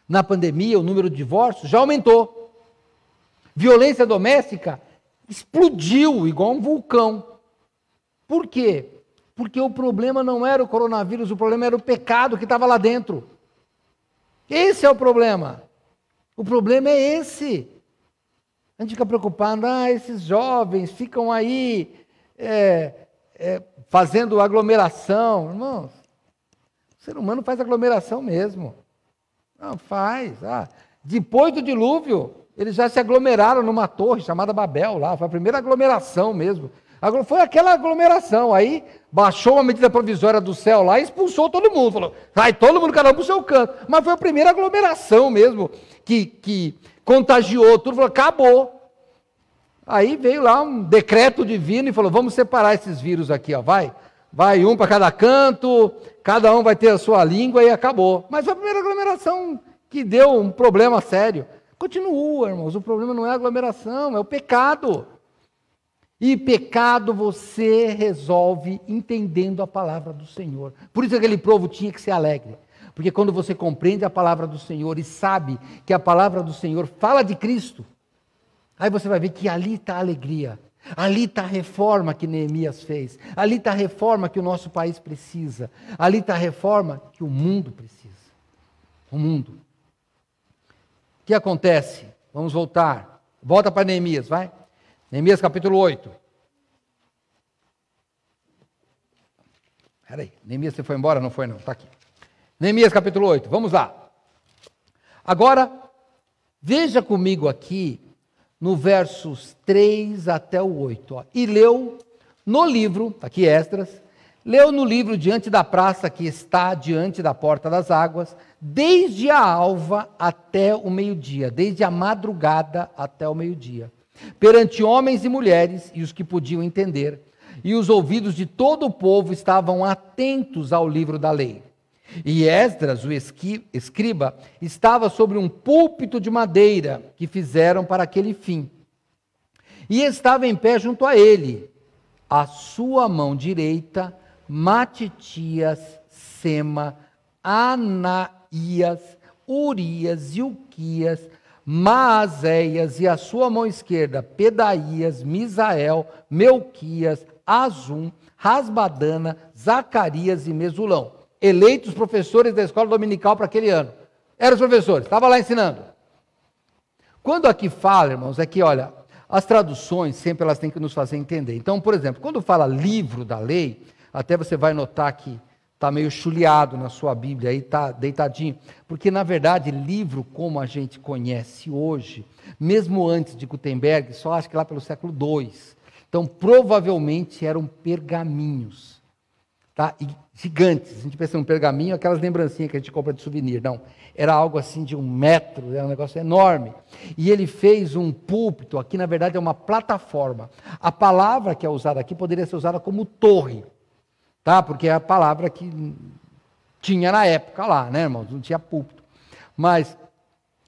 Na pandemia, o número de divórcios já aumentou. Violência doméstica explodiu igual um vulcão. Por quê? Porque o problema não era o coronavírus, o problema era o pecado que estava lá dentro. Esse é o problema. O problema é esse. A gente fica preocupado, esses jovens ficam aí fazendo aglomeração. Irmãos, o ser humano faz aglomeração mesmo. Não, faz. Depois do dilúvio, eles já se aglomeraram numa torre chamada Babel, lá. Foi a primeira aglomeração mesmo. Foi aquela aglomeração. Aí baixou uma medida provisória do céu lá e expulsou todo mundo. Falou, vai todo mundo, cada um para o seu canto. Mas foi a primeira aglomeração mesmo que contagiou tudo. Falou, acabou. Aí veio lá um decreto divino e falou, vamos separar esses vírus aqui, ó, vai um para cada canto, cada um vai ter a sua língua e acabou. Mas foi a primeira aglomeração que deu um problema sério. Continua, irmãos, o problema não é a aglomeração, é o pecado. E pecado você resolve entendendo a palavra do Senhor. Por isso aquele povo tinha que ser alegre. Porque quando você compreende a palavra do Senhor e sabe que a palavra do Senhor fala de Cristo, aí você vai ver que ali está a alegria. Ali está a reforma que Neemias fez. Ali está a reforma que o nosso país precisa. Ali está a reforma que o mundo precisa. O mundo. O que acontece? Vamos voltar. Volta para Neemias, vai. Neemias capítulo 8. Peraí, Neemias, você foi embora? Não foi não, está aqui. Neemias capítulo 8, vamos lá. Agora, veja comigo aqui, no versos 3 até o 8. Ó, e leu no livro, aqui Esdras, leu no livro diante da praça que está diante da porta das águas, desde a alva até o meio-dia, desde a madrugada até o meio-dia, perante homens e mulheres e os que podiam entender, e os ouvidos de todo o povo estavam atentos ao livro da lei. E Esdras, o escriba, estava sobre um púlpito de madeira que fizeram para aquele fim. E estava em pé junto a ele, à sua mão direita, Matitias, Sema, Anaías, Urias, Ilquias, Maazéias, e à sua mão esquerda, Pedaías, Misael, Melquias, Azum, Rasbadana, Zacarias e Mesulão. Eleitos professores da escola dominical para aquele ano. Eram os professores, estava lá ensinando. Quando aqui fala, irmãos, é que, olha, as traduções sempre elas têm que nos fazer entender. Então, por exemplo, quando fala livro da lei, até você vai notar que está meio chuleado na sua Bíblia, aí está deitadinho, porque na verdade livro como a gente conhece hoje, mesmo antes de Gutenberg, só acho que lá pelo século II, então provavelmente eram pergaminhos, tá? E gigantes. A gente pensa em um pergaminho, aquelas lembrancinhas que a gente compra de souvenir. Não, era algo assim de 1 metro, era um negócio enorme. E ele fez um púlpito, aqui na verdade é uma plataforma. A palavra que é usada aqui poderia ser usada como torre, tá? Porque é a palavra que tinha na época lá, né, irmãos? Não tinha púlpito. Mas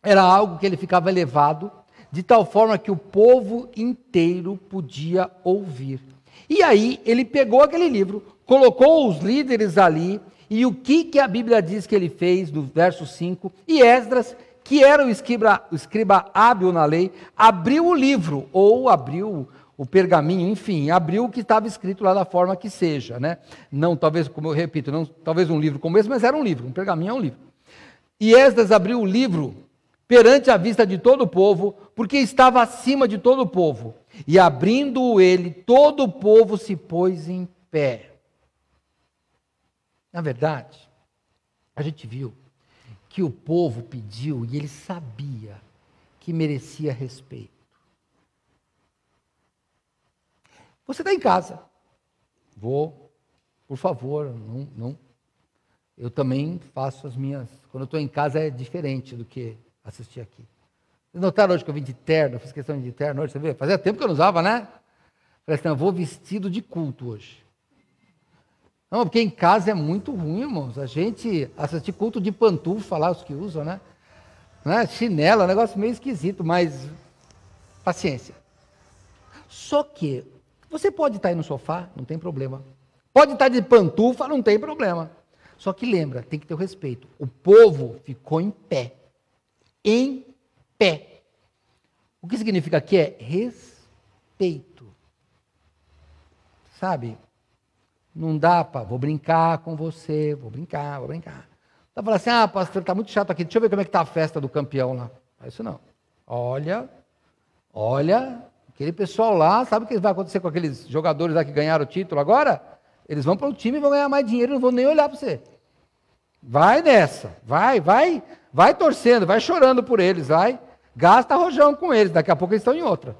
era algo que ele ficava elevado, de tal forma que o povo inteiro podia ouvir. E aí ele pegou aquele livro, colocou os líderes ali, e o que a Bíblia diz que ele fez, no verso 5, e Esdras, que era o escriba hábil na lei, abriu o livro, ou abriu o pergaminho, enfim, abriu o que estava escrito lá da forma que seja, né? Não, talvez, como eu repito, não, talvez um livro como esse, mas era um livro, um pergaminho é um livro. E Esdras abriu o livro perante a vista de todo o povo, porque estava acima de todo o povo. E abrindo ele, todo o povo se pôs em pé. Na verdade, a gente viu que o povo pediu e ele sabia que merecia respeito. Você está em casa. Vou, por favor, não. Eu também faço as minhas. Quando eu estou em casa é diferente do que assistir aqui. Vocês notaram hoje que eu vim de terno, eu fiz questão de ir de terno hoje, você vê? Fazia tempo que eu não usava, né? Falei assim, eu vou vestido de culto hoje. Não, porque em casa é muito ruim, irmãos. A gente assistir culto de pantufa lá, os que usam, né? Chinelo, é um negócio meio esquisito, mas paciência. Só que você pode estar aí no sofá, não tem problema. Pode estar de pantufa, não tem problema. Só que lembra, tem que ter o respeito. O povo ficou em pé. Em pé. O que significa aqui é respeito. Sabe? Não dá para, vou brincar com você, vou brincar. Tá falando assim, pastor, tá muito chato aqui, deixa eu ver como é que tá a festa do campeão lá. Não é isso não. Olha, aquele pessoal lá, sabe o que vai acontecer com aqueles jogadores lá que ganharam o título agora? Eles vão para o time e vão ganhar mais dinheiro, não vão nem olhar para você. Vai nessa, vai torcendo, vai chorando por eles, vai. Gasta rojão com eles, daqui a pouco eles estão em outra.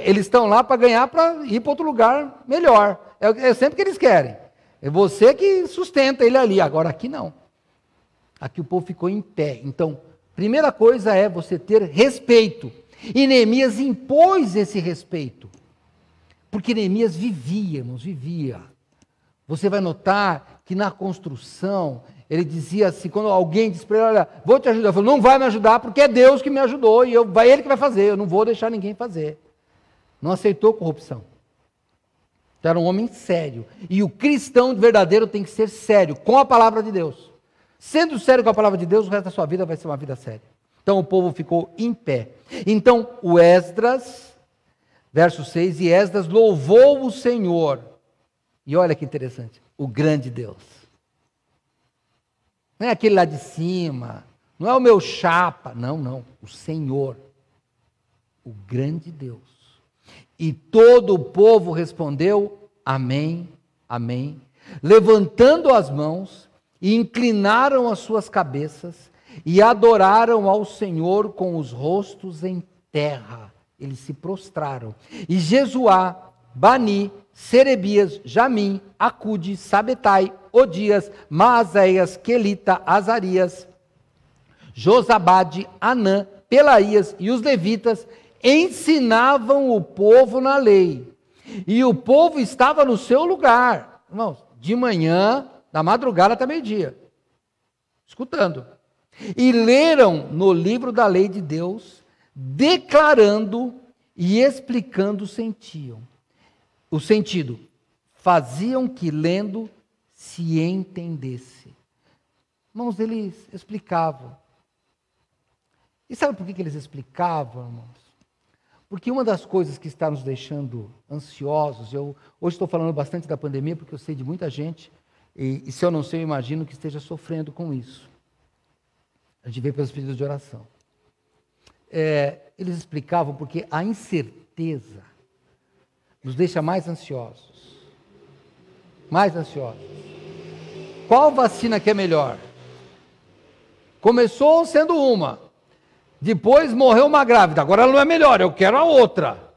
Eles estão lá para ganhar, para ir para outro lugar melhor. É sempre que eles querem. É você que sustenta ele ali. Agora aqui não. Aqui o povo ficou em pé. Então, primeira coisa é você ter respeito. E Neemias impôs esse respeito. Porque Neemias vivia, irmãos, vivia. Você vai notar que na construção, ele dizia assim, quando alguém disse para ele, olha, vou te ajudar. Ele falou, não vai me ajudar porque é Deus que me ajudou e ele que vai fazer, eu não vou deixar ninguém fazer. Não aceitou corrupção. Então era um homem sério. E o cristão verdadeiro tem que ser sério com a palavra de Deus. Sendo sério com a palavra de Deus, o resto da sua vida vai ser uma vida séria. Então o povo ficou em pé. Então o Esdras, verso 6, e Esdras louvou o Senhor. E olha que interessante, o grande Deus. Não é aquele lá de cima, não é o meu chapa, não, o Senhor, o grande Deus. E todo o povo respondeu, amém, amém, levantando as mãos, e inclinaram as suas cabeças, e adoraram ao Senhor com os rostos em terra. Eles se prostraram. E Jesuá, Bani, Serebias, Jamim, Acude, Sabetai, Odias, Maazéias, Quelita, Azarias, Josabade, Anã, Pelaías e os levitas ensinavam o povo na lei. E o povo estava no seu lugar. Irmãos, de manhã, da madrugada até meio-dia, escutando. E leram no livro da lei de Deus, declarando e explicando o sentido. Faziam que lendo se entendesse. Irmãos, eles explicavam. E sabe por que eles explicavam, irmãos? Porque uma das coisas que está nos deixando ansiosos, hoje estou falando bastante da pandemia, porque eu sei de muita gente, e se eu não sei, eu imagino que esteja sofrendo com isso. A gente vê pelos pedidos de oração. Eles explicavam porque a incerteza nos deixa mais ansiosos. Mais ansiosos. Qual vacina que é melhor? Começou sendo uma. Depois morreu uma grávida. Agora ela não é melhor, eu quero a outra.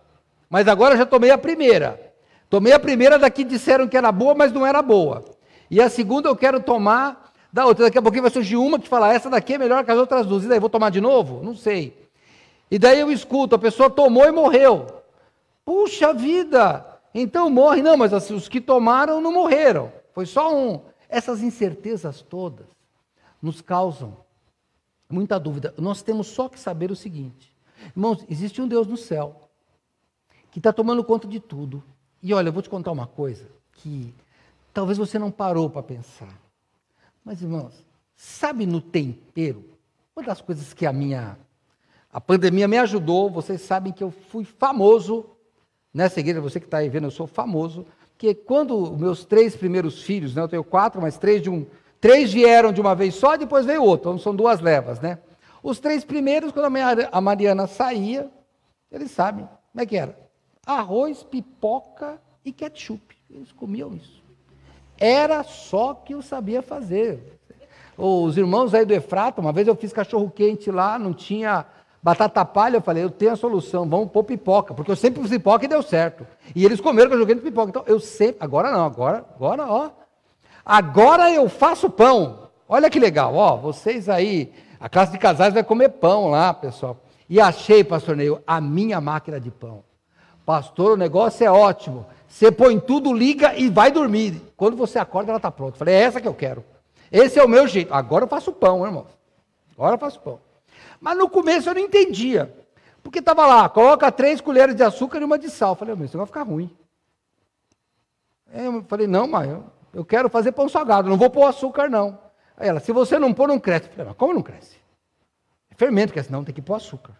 Mas agora eu já tomei a primeira. Tomei a primeira daqui, disseram que era boa, mas não era boa. E a segunda eu quero tomar da outra. Daqui a pouquinho vai surgir uma que fala, essa daqui é melhor que as outras duas. E daí, vou tomar de novo? Não sei. E daí eu escuto, a pessoa tomou e morreu. Puxa vida! Então morre. Não, mas os que tomaram não morreram. Foi só um. Essas incertezas todas nos causam muita dúvida. Nós temos só que saber o seguinte. Irmãos, existe um Deus no céu que está tomando conta de tudo. E olha, eu vou te contar uma coisa que talvez você não parou para pensar. Mas, irmãos, sabe no tempero? Uma das coisas que a pandemia me ajudou, vocês sabem que eu fui famoso nessa igreja, você que está aí vendo, eu sou famoso, porque quando meus 3 primeiros filhos, né, eu tenho 4, mas 3 vieram de uma vez só, e depois veio outro, então são 2 levas, né? Os 3 primeiros, quando a Mariana saía, eles sabem como é que era. Arroz, pipoca e ketchup. Eles comiam isso. Era só que eu sabia fazer. Os irmãos aí do Efrata, uma vez eu fiz cachorro quente lá, não tinha batata palha, eu falei, eu tenho a solução, vamos pôr pipoca, porque eu sempre fiz pipoca e deu certo. E eles comeram cachorro quente e pipoca. Então eu sempre, agora não, agora, ó. Agora eu faço pão. Olha que legal, ó, vocês aí, a classe de casais vai comer pão lá, pessoal. E achei, pastor Neil, a minha máquina de pão. Pastor, o negócio é ótimo. Você põe tudo, liga e vai dormir. Quando você acorda, ela está pronta. Falei, é essa que eu quero. Esse é o meu jeito. Agora eu faço pão, irmão. Agora eu faço pão. Mas no começo eu não entendia. Porque estava lá, coloca 3 colheres de açúcar e uma de sal. Falei, isso vai ficar ruim. Eu falei, não, mãe, eu quero fazer pão salgado, não vou pôr açúcar, não. Aí ela, se você não pôr, não cresce. Eu falei, mas como não cresce? É fermento, que senão tem que pôr açúcar.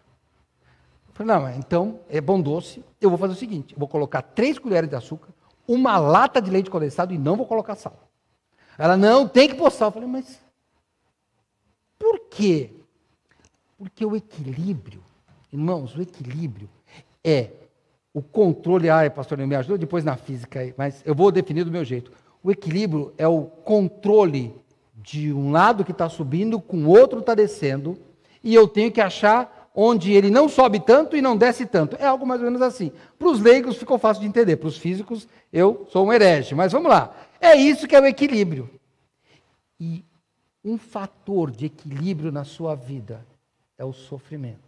Eu falei, não, então é bom doce, eu vou fazer o seguinte, eu vou colocar 3 colheres de açúcar, uma lata de leite condensado e não vou colocar sal. Ela, não, tem que pôr sal. Eu falei, mas por quê? Porque o equilíbrio, irmãos, o equilíbrio é o controle. Ai, pastor, me ajudou depois na física aí, mas eu vou definir do meu jeito. O equilíbrio é o controle de um lado que está subindo, com o outro está descendo, e eu tenho que achar onde ele não sobe tanto e não desce tanto. É algo mais ou menos assim. Para os leigos ficou fácil de entender, para os físicos eu sou um herege, mas vamos lá. É isso que é o equilíbrio. E um fator de equilíbrio na sua vida é o sofrimento.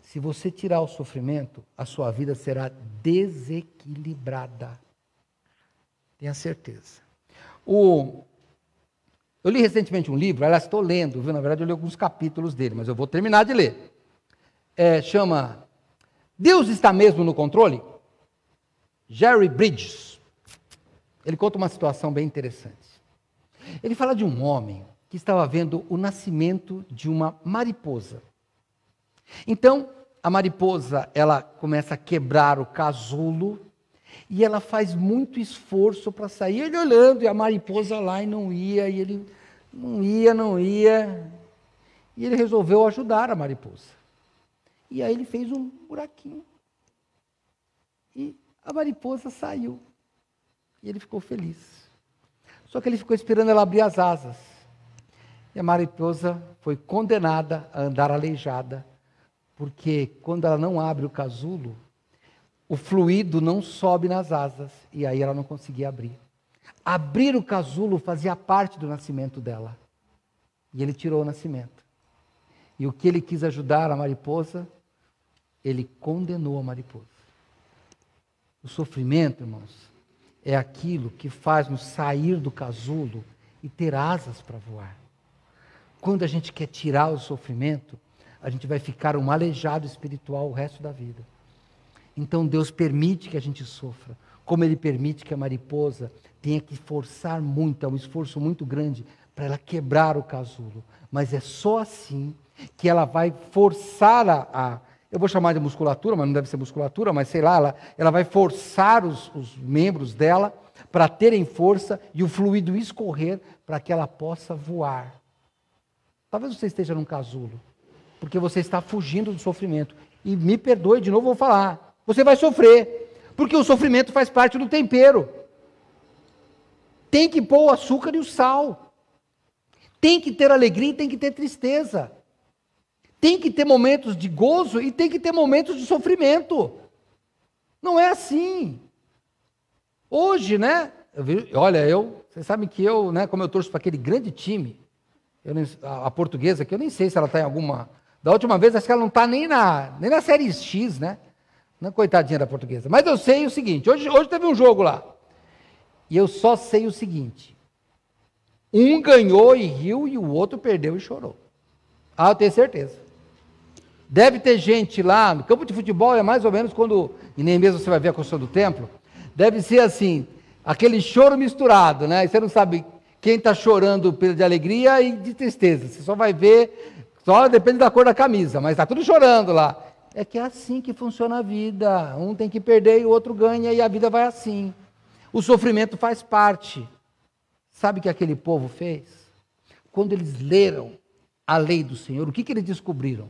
Se você tirar o sofrimento, a sua vida será desequilibrada. Tenha certeza. Eu li recentemente um livro, aliás, estou lendo, viu? Na verdade eu li alguns capítulos dele, mas eu vou terminar de ler. Chama Deus está mesmo no controle? Jerry Bridges. Ele conta uma situação bem interessante. Ele fala de um homem que estava vendo o nascimento de uma mariposa. Então, a mariposa, ela começa a quebrar o casulo e ela faz muito esforço para sair. Ele olhando, e a mariposa lá e não ia, e ele não ia. E ele resolveu ajudar a mariposa. E aí ele fez um buraquinho. E a mariposa saiu. E ele ficou feliz. Só que ele ficou esperando ela abrir as asas. E a mariposa foi condenada a andar aleijada, porque quando ela não abre o casulo, o fluido não sobe nas asas, e aí ela não conseguia abrir. Abrir o casulo fazia parte do nascimento dela. E ele tirou o nascimento. E o que ele quis ajudar a mariposa, ele condenou a mariposa. O sofrimento, irmãos, é aquilo que faz-nos sair do casulo e ter asas para voar. Quando a gente quer tirar o sofrimento, a gente vai ficar um aleijado espiritual o resto da vida. Então Deus permite que a gente sofra, como Ele permite que a mariposa tenha que forçar muito, é um esforço muito grande para ela quebrar o casulo. Mas é só assim que ela vai forçar eu vou chamar de musculatura, mas não deve ser musculatura, mas sei lá, ela vai forçar os membros dela para terem força e o fluido escorrer para que ela possa voar. Talvez você esteja num casulo, porque você está fugindo do sofrimento. E me perdoe, de novo vou falar, você vai sofrer, porque o sofrimento faz parte do tempero. Tem que pôr o açúcar e o sal. Tem que ter alegria e tem que ter tristeza. Tem que ter momentos de gozo e tem que ter momentos de sofrimento. Não é assim. Hoje, né? Vocês sabem que eu, né, como eu torço para aquele grande time, a portuguesa, que eu nem sei se ela está em alguma. Da última vez, acho que ela não está nem na série X, né? Não, coitadinha da portuguesa. Mas eu sei o seguinte: hoje teve um jogo lá. E eu só sei o seguinte: um ganhou e riu e o outro perdeu e chorou. Eu tenho certeza. Deve ter gente lá, no campo de futebol é mais ou menos quando, e nem mesmo você vai ver a construção do templo, deve ser assim, aquele choro misturado, né? E você não sabe quem está chorando de alegria e de tristeza. Você só vai ver, só depende da cor da camisa, mas está tudo chorando lá. É que é assim que funciona a vida. Um tem que perder e o outro ganha e a vida vai assim. O sofrimento faz parte. Sabe o que aquele povo fez? Quando eles leram a lei do Senhor, o que eles descobriram?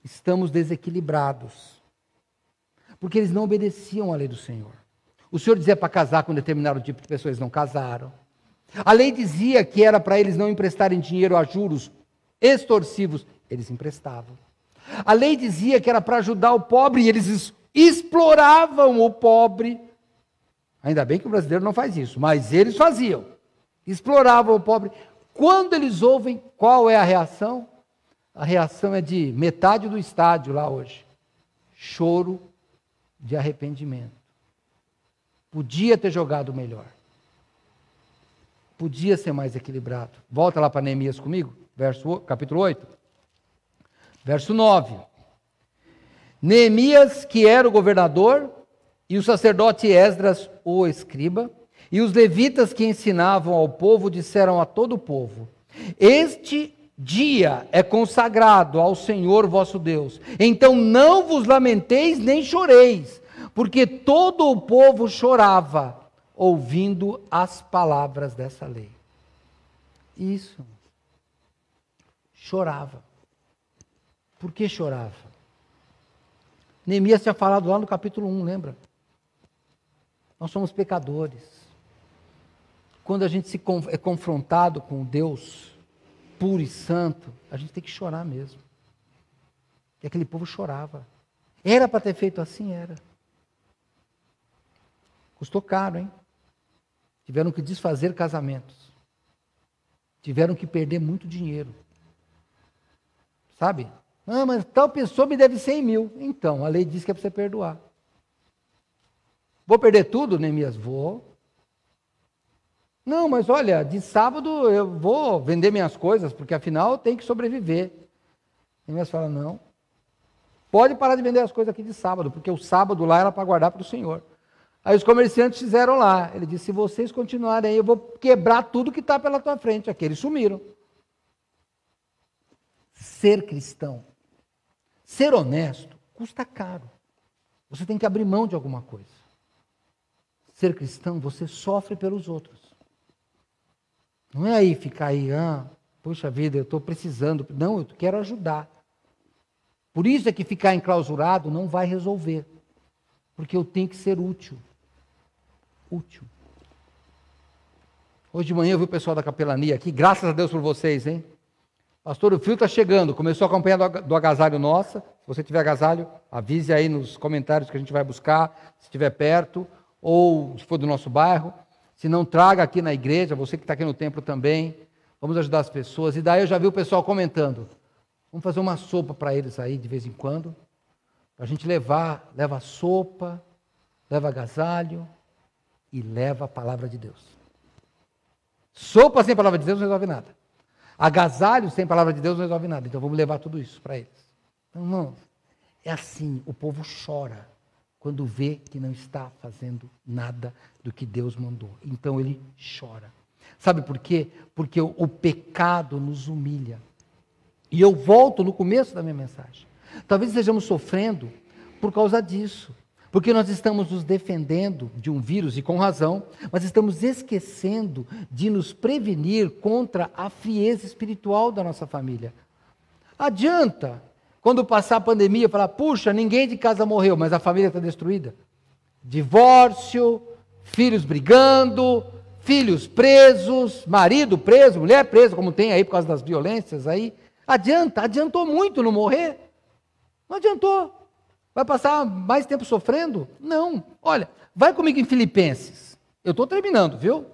Estamos desequilibrados. Porque eles não obedeciam à lei do Senhor. O Senhor dizia para casar com determinado tipo de pessoas, eles não casaram. A lei dizia que era para eles não emprestarem dinheiro a juros extorsivos, eles emprestavam. A lei dizia que era para ajudar o pobre e eles exploravam o pobre. Ainda bem que o brasileiro não faz isso, mas eles faziam. Exploravam o pobre. Quando eles ouvem, qual é a reação? A reação é de metade do estádio lá hoje. Choro de arrependimento. Podia ter jogado melhor. Podia ser mais equilibrado. Volta lá para Neemias comigo, capítulo 8. Verso 9. Neemias, que era o governador, e o sacerdote Esdras, o escriba, e os levitas que ensinavam ao povo, disseram a todo o povo: este dia é consagrado ao Senhor vosso Deus, então não vos lamenteis nem choreis, porque todo o povo chorava, ouvindo as palavras dessa lei. Isso. Chorava. Por que chorava? Neemias tinha falado lá no capítulo 1, lembra? Nós somos pecadores. Quando a gente é confrontado com Deus puro e santo, a gente tem que chorar mesmo. E aquele povo chorava. Era para ter feito assim? Era. Custou caro, hein? Tiveram que desfazer casamentos. Tiveram que perder muito dinheiro. Sabe? Mas tal pessoa me deve 100 mil. Então, a lei diz que é para você perdoar. Vou perder tudo, Neemias? Vou. Não, mas olha, de sábado eu vou vender minhas coisas, porque afinal eu tenho que sobreviver. Neemias fala, não. Pode parar de vender as coisas aqui de sábado, porque o sábado lá era para guardar para o Senhor. Aí os comerciantes fizeram lá. Ele disse, se vocês continuarem aí, eu vou quebrar tudo que está pela tua frente. Aqui eles sumiram. Ser cristão, ser honesto, custa caro. Você tem que abrir mão de alguma coisa. Ser cristão, você sofre pelos outros. Não é aí ficar aí, puxa vida, eu estou precisando. Não, eu quero ajudar. Por isso é que ficar enclausurado não vai resolver. Porque eu tenho que ser útil. útil. Hoje de manhã eu vi o pessoal da capelania aqui, graças a Deus por vocês, hein? Pastor, o frio está chegando, começou a campanha do agasalho nossa. Se você tiver agasalho, avise aí nos comentários que a gente vai buscar, se estiver perto, ou se for do nosso bairro. Se não, traga aqui na igreja, você que está aqui no templo também. Vamos ajudar as pessoas. E daí eu já vi o pessoal comentando. Vamos fazer uma sopa para eles aí de vez em quando. A gente leva sopa, leva agasalho e leva a palavra de Deus. Sopa sem palavra de Deus não resolve nada. Agasalho sem palavra de Deus não resolve nada. Então vamos levar tudo isso para eles. Então, irmãos, é assim, o povo chora quando vê que não está fazendo nada do que Deus mandou. Então ele chora. Sabe por quê? Porque o pecado nos humilha. E eu volto no começo da minha mensagem. Talvez estejamos sofrendo por causa disso. Porque nós estamos nos defendendo de um vírus, e com razão, mas estamos esquecendo de nos prevenir contra a frieza espiritual da nossa família. Adianta, quando passar a pandemia, falar, puxa, ninguém de casa morreu, mas a família está destruída. Divórcio, filhos brigando, filhos presos, marido preso, mulher presa, como tem aí por causa das violências aí. Adiantou muito não morrer? Não adiantou. Vai passar mais tempo sofrendo? Não. Olha, vai comigo em Filipenses. Eu estou terminando, viu?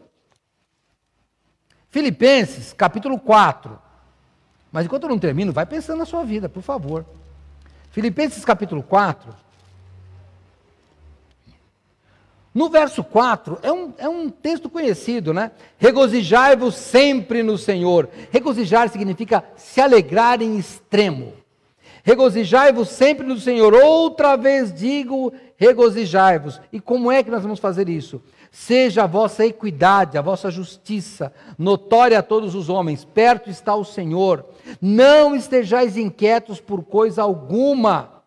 Filipenses, capítulo 4. Mas enquanto eu não termino, vai pensando na sua vida, por favor. Filipenses, capítulo 4. No verso 4, é um texto conhecido, né? Regozijai-vos sempre no Senhor. Regozijar significa se alegrar em extremo. Regozijai-vos sempre no Senhor. Outra vez digo, regozijai-vos. E como é que nós vamos fazer isso? Seja a vossa equidade, a vossa justiça, notória a todos os homens. Perto está o Senhor. Não estejais inquietos por coisa alguma.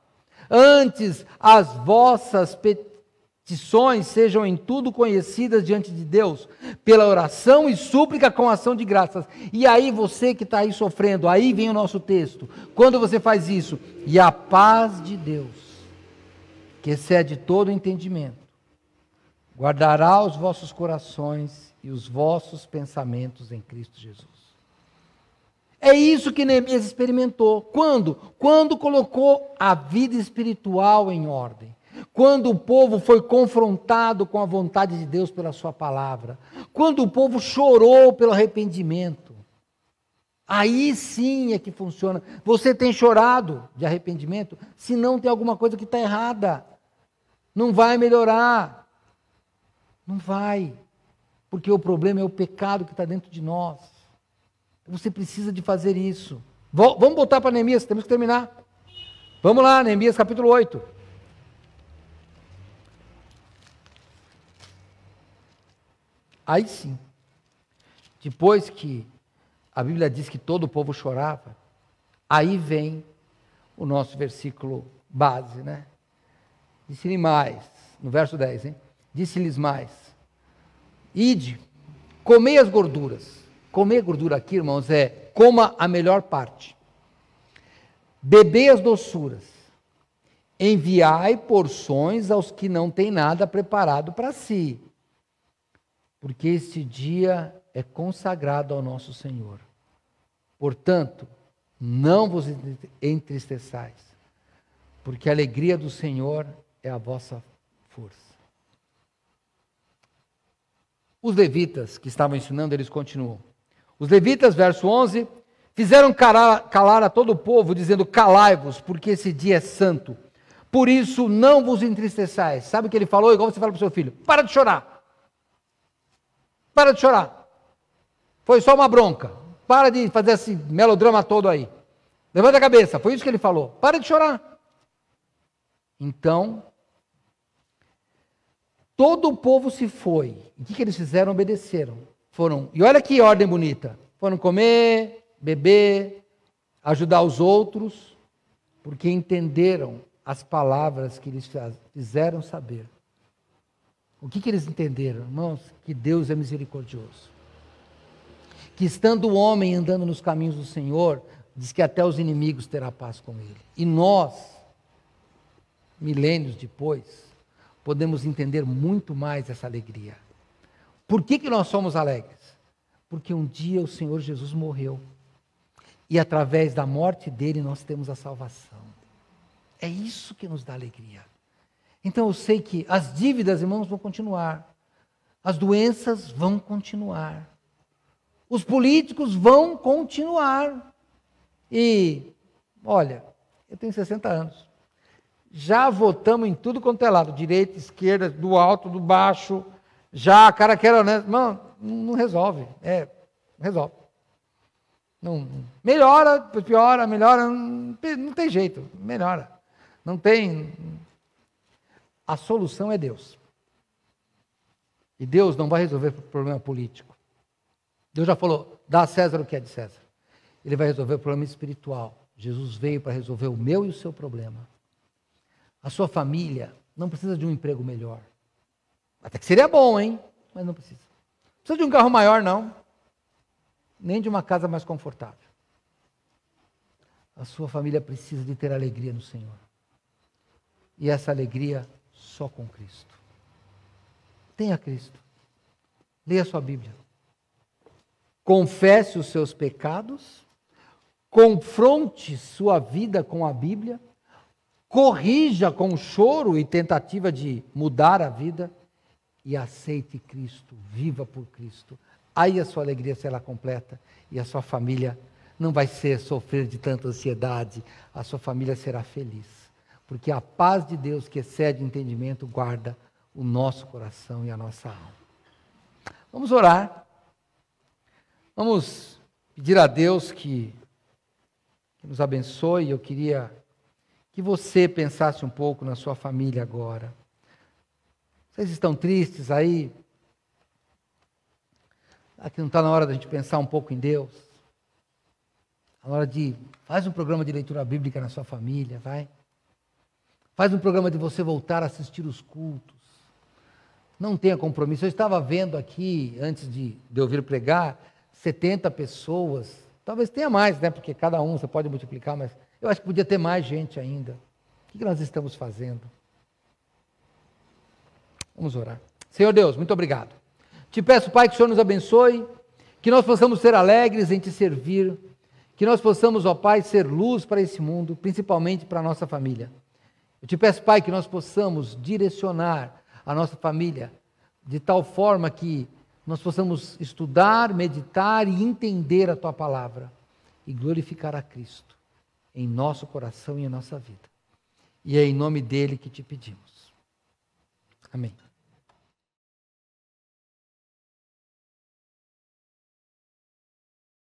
Antes, as vossas petições sejam em tudo conhecidas diante de Deus, pela oração e súplica com ação de graças. E aí você que está aí sofrendo, aí vem o nosso texto. Quando você faz isso, e a paz de Deus, que excede todo entendimento, guardará os vossos corações e os vossos pensamentos em Cristo Jesus. É isso que Neemias experimentou. Quando? Quando colocou a vida espiritual em ordem. Quando o povo foi confrontado com a vontade de Deus pela sua palavra. Quando o povo chorou pelo arrependimento. Aí sim é que funciona. Você tem chorado de arrependimento? Se não, tem alguma coisa que está errada. Não vai melhorar. Não vai. Porque o problema é o pecado que está dentro de nós. Você precisa de fazer isso. Vamos voltar para Neemias, temos que terminar. Vamos lá, Neemias capítulo 8. Aí sim, depois que a Bíblia diz que todo o povo chorava, aí vem o nosso versículo base, né? Disse-lhe mais, no verso 10, hein? Disse-lhes mais, ide, comei as gorduras. Comer gordura aqui, irmãos, é coma a melhor parte. Bebei as doçuras. Enviai porções aos que não têm nada preparado para si. Porque este dia é consagrado ao nosso Senhor. Portanto, não vos entristeçais, porque a alegria do Senhor é a vossa força. Os levitas que estavam ensinando, eles continuam. Os levitas, verso 11, fizeram calar a todo o povo, dizendo, calai-vos, porque esse dia é santo. Por isso, não vos entristeçais. Sabe o que ele falou? Igual você fala para o seu filho, para de chorar. Para de chorar. Foi só uma bronca. Para de fazer esse melodrama todo aí. Levanta a cabeça. Foi isso que ele falou. Para de chorar. Então, todo o povo se foi. E o que eles fizeram? Obedeceram. E olha que ordem bonita. Foram comer, beber, ajudar os outros, porque entenderam as palavras que eles fizeram saber. O que eles entenderam? Irmãos, que Deus é misericordioso. Que estando o homem andando nos caminhos do Senhor, diz que até os inimigos terá paz com ele. E nós, milênios depois, podemos entender muito mais essa alegria. Por que nós somos alegres? Porque um dia o Senhor Jesus morreu. E através da morte dele nós temos a salvação. É isso que nos dá alegria. Então eu sei que as dívidas, irmãos, vão continuar. As doenças vão continuar. Os políticos vão continuar. E, olha, eu tenho 60 anos. Já votamos em tudo quanto é lado. Direita, esquerda, do alto, do baixo. Já, cara, quer honesto. Não resolve. Não resolve. Não, melhora, piora, melhora. Não tem jeito. Melhora. Não tem. A solução é Deus. E Deus não vai resolver o problema político. Deus já falou, dá a César o que é de César. Ele vai resolver o problema espiritual. Jesus veio para resolver o meu e o seu problema. A sua família não precisa de um emprego melhor. Até que seria bom, hein? Mas não precisa. Não precisa de um carro maior, não. Nem de uma casa mais confortável. A sua família precisa de ter alegria no Senhor. E essa alegria só com Cristo. Tenha Cristo. Leia a sua Bíblia. Confesse os seus pecados. Confronte sua vida com a Bíblia. Corrija com choro e tentativa de mudar a vida. E aceite Cristo. Viva por Cristo. Aí a sua alegria será completa. E a sua família não vai sofrer de tanta ansiedade. A sua família será feliz. Porque a paz de Deus, que excede entendimento, guarda o nosso coração e a nossa alma. Vamos orar. Vamos pedir a Deus que nos abençoe. Eu queria que você pensasse um pouco na sua família agora. Vocês estão tristes aí? Aqui não está na hora da gente pensar um pouco em Deus? Na hora de... Faz um programa de leitura bíblica na sua família, vai. Faz um programa de você voltar a assistir os cultos. Não tenha compromisso. Eu estava vendo aqui, antes de eu vir pregar, 70 pessoas. Talvez tenha mais, né? Porque cada um você pode multiplicar, mas eu acho que podia ter mais gente ainda. O que nós estamos fazendo? Vamos orar. Senhor Deus, muito obrigado. Te peço, Pai, que o Senhor nos abençoe, que nós possamos ser alegres em te servir, que nós possamos, ó Pai, ser luz para esse mundo, principalmente para a nossa família. Eu te peço, Pai, que nós possamos direcionar a nossa família de tal forma que nós possamos estudar, meditar e entender a Tua palavra e glorificar a Cristo em nosso coração e em nossa vida. E é em nome dele que te pedimos. Amém.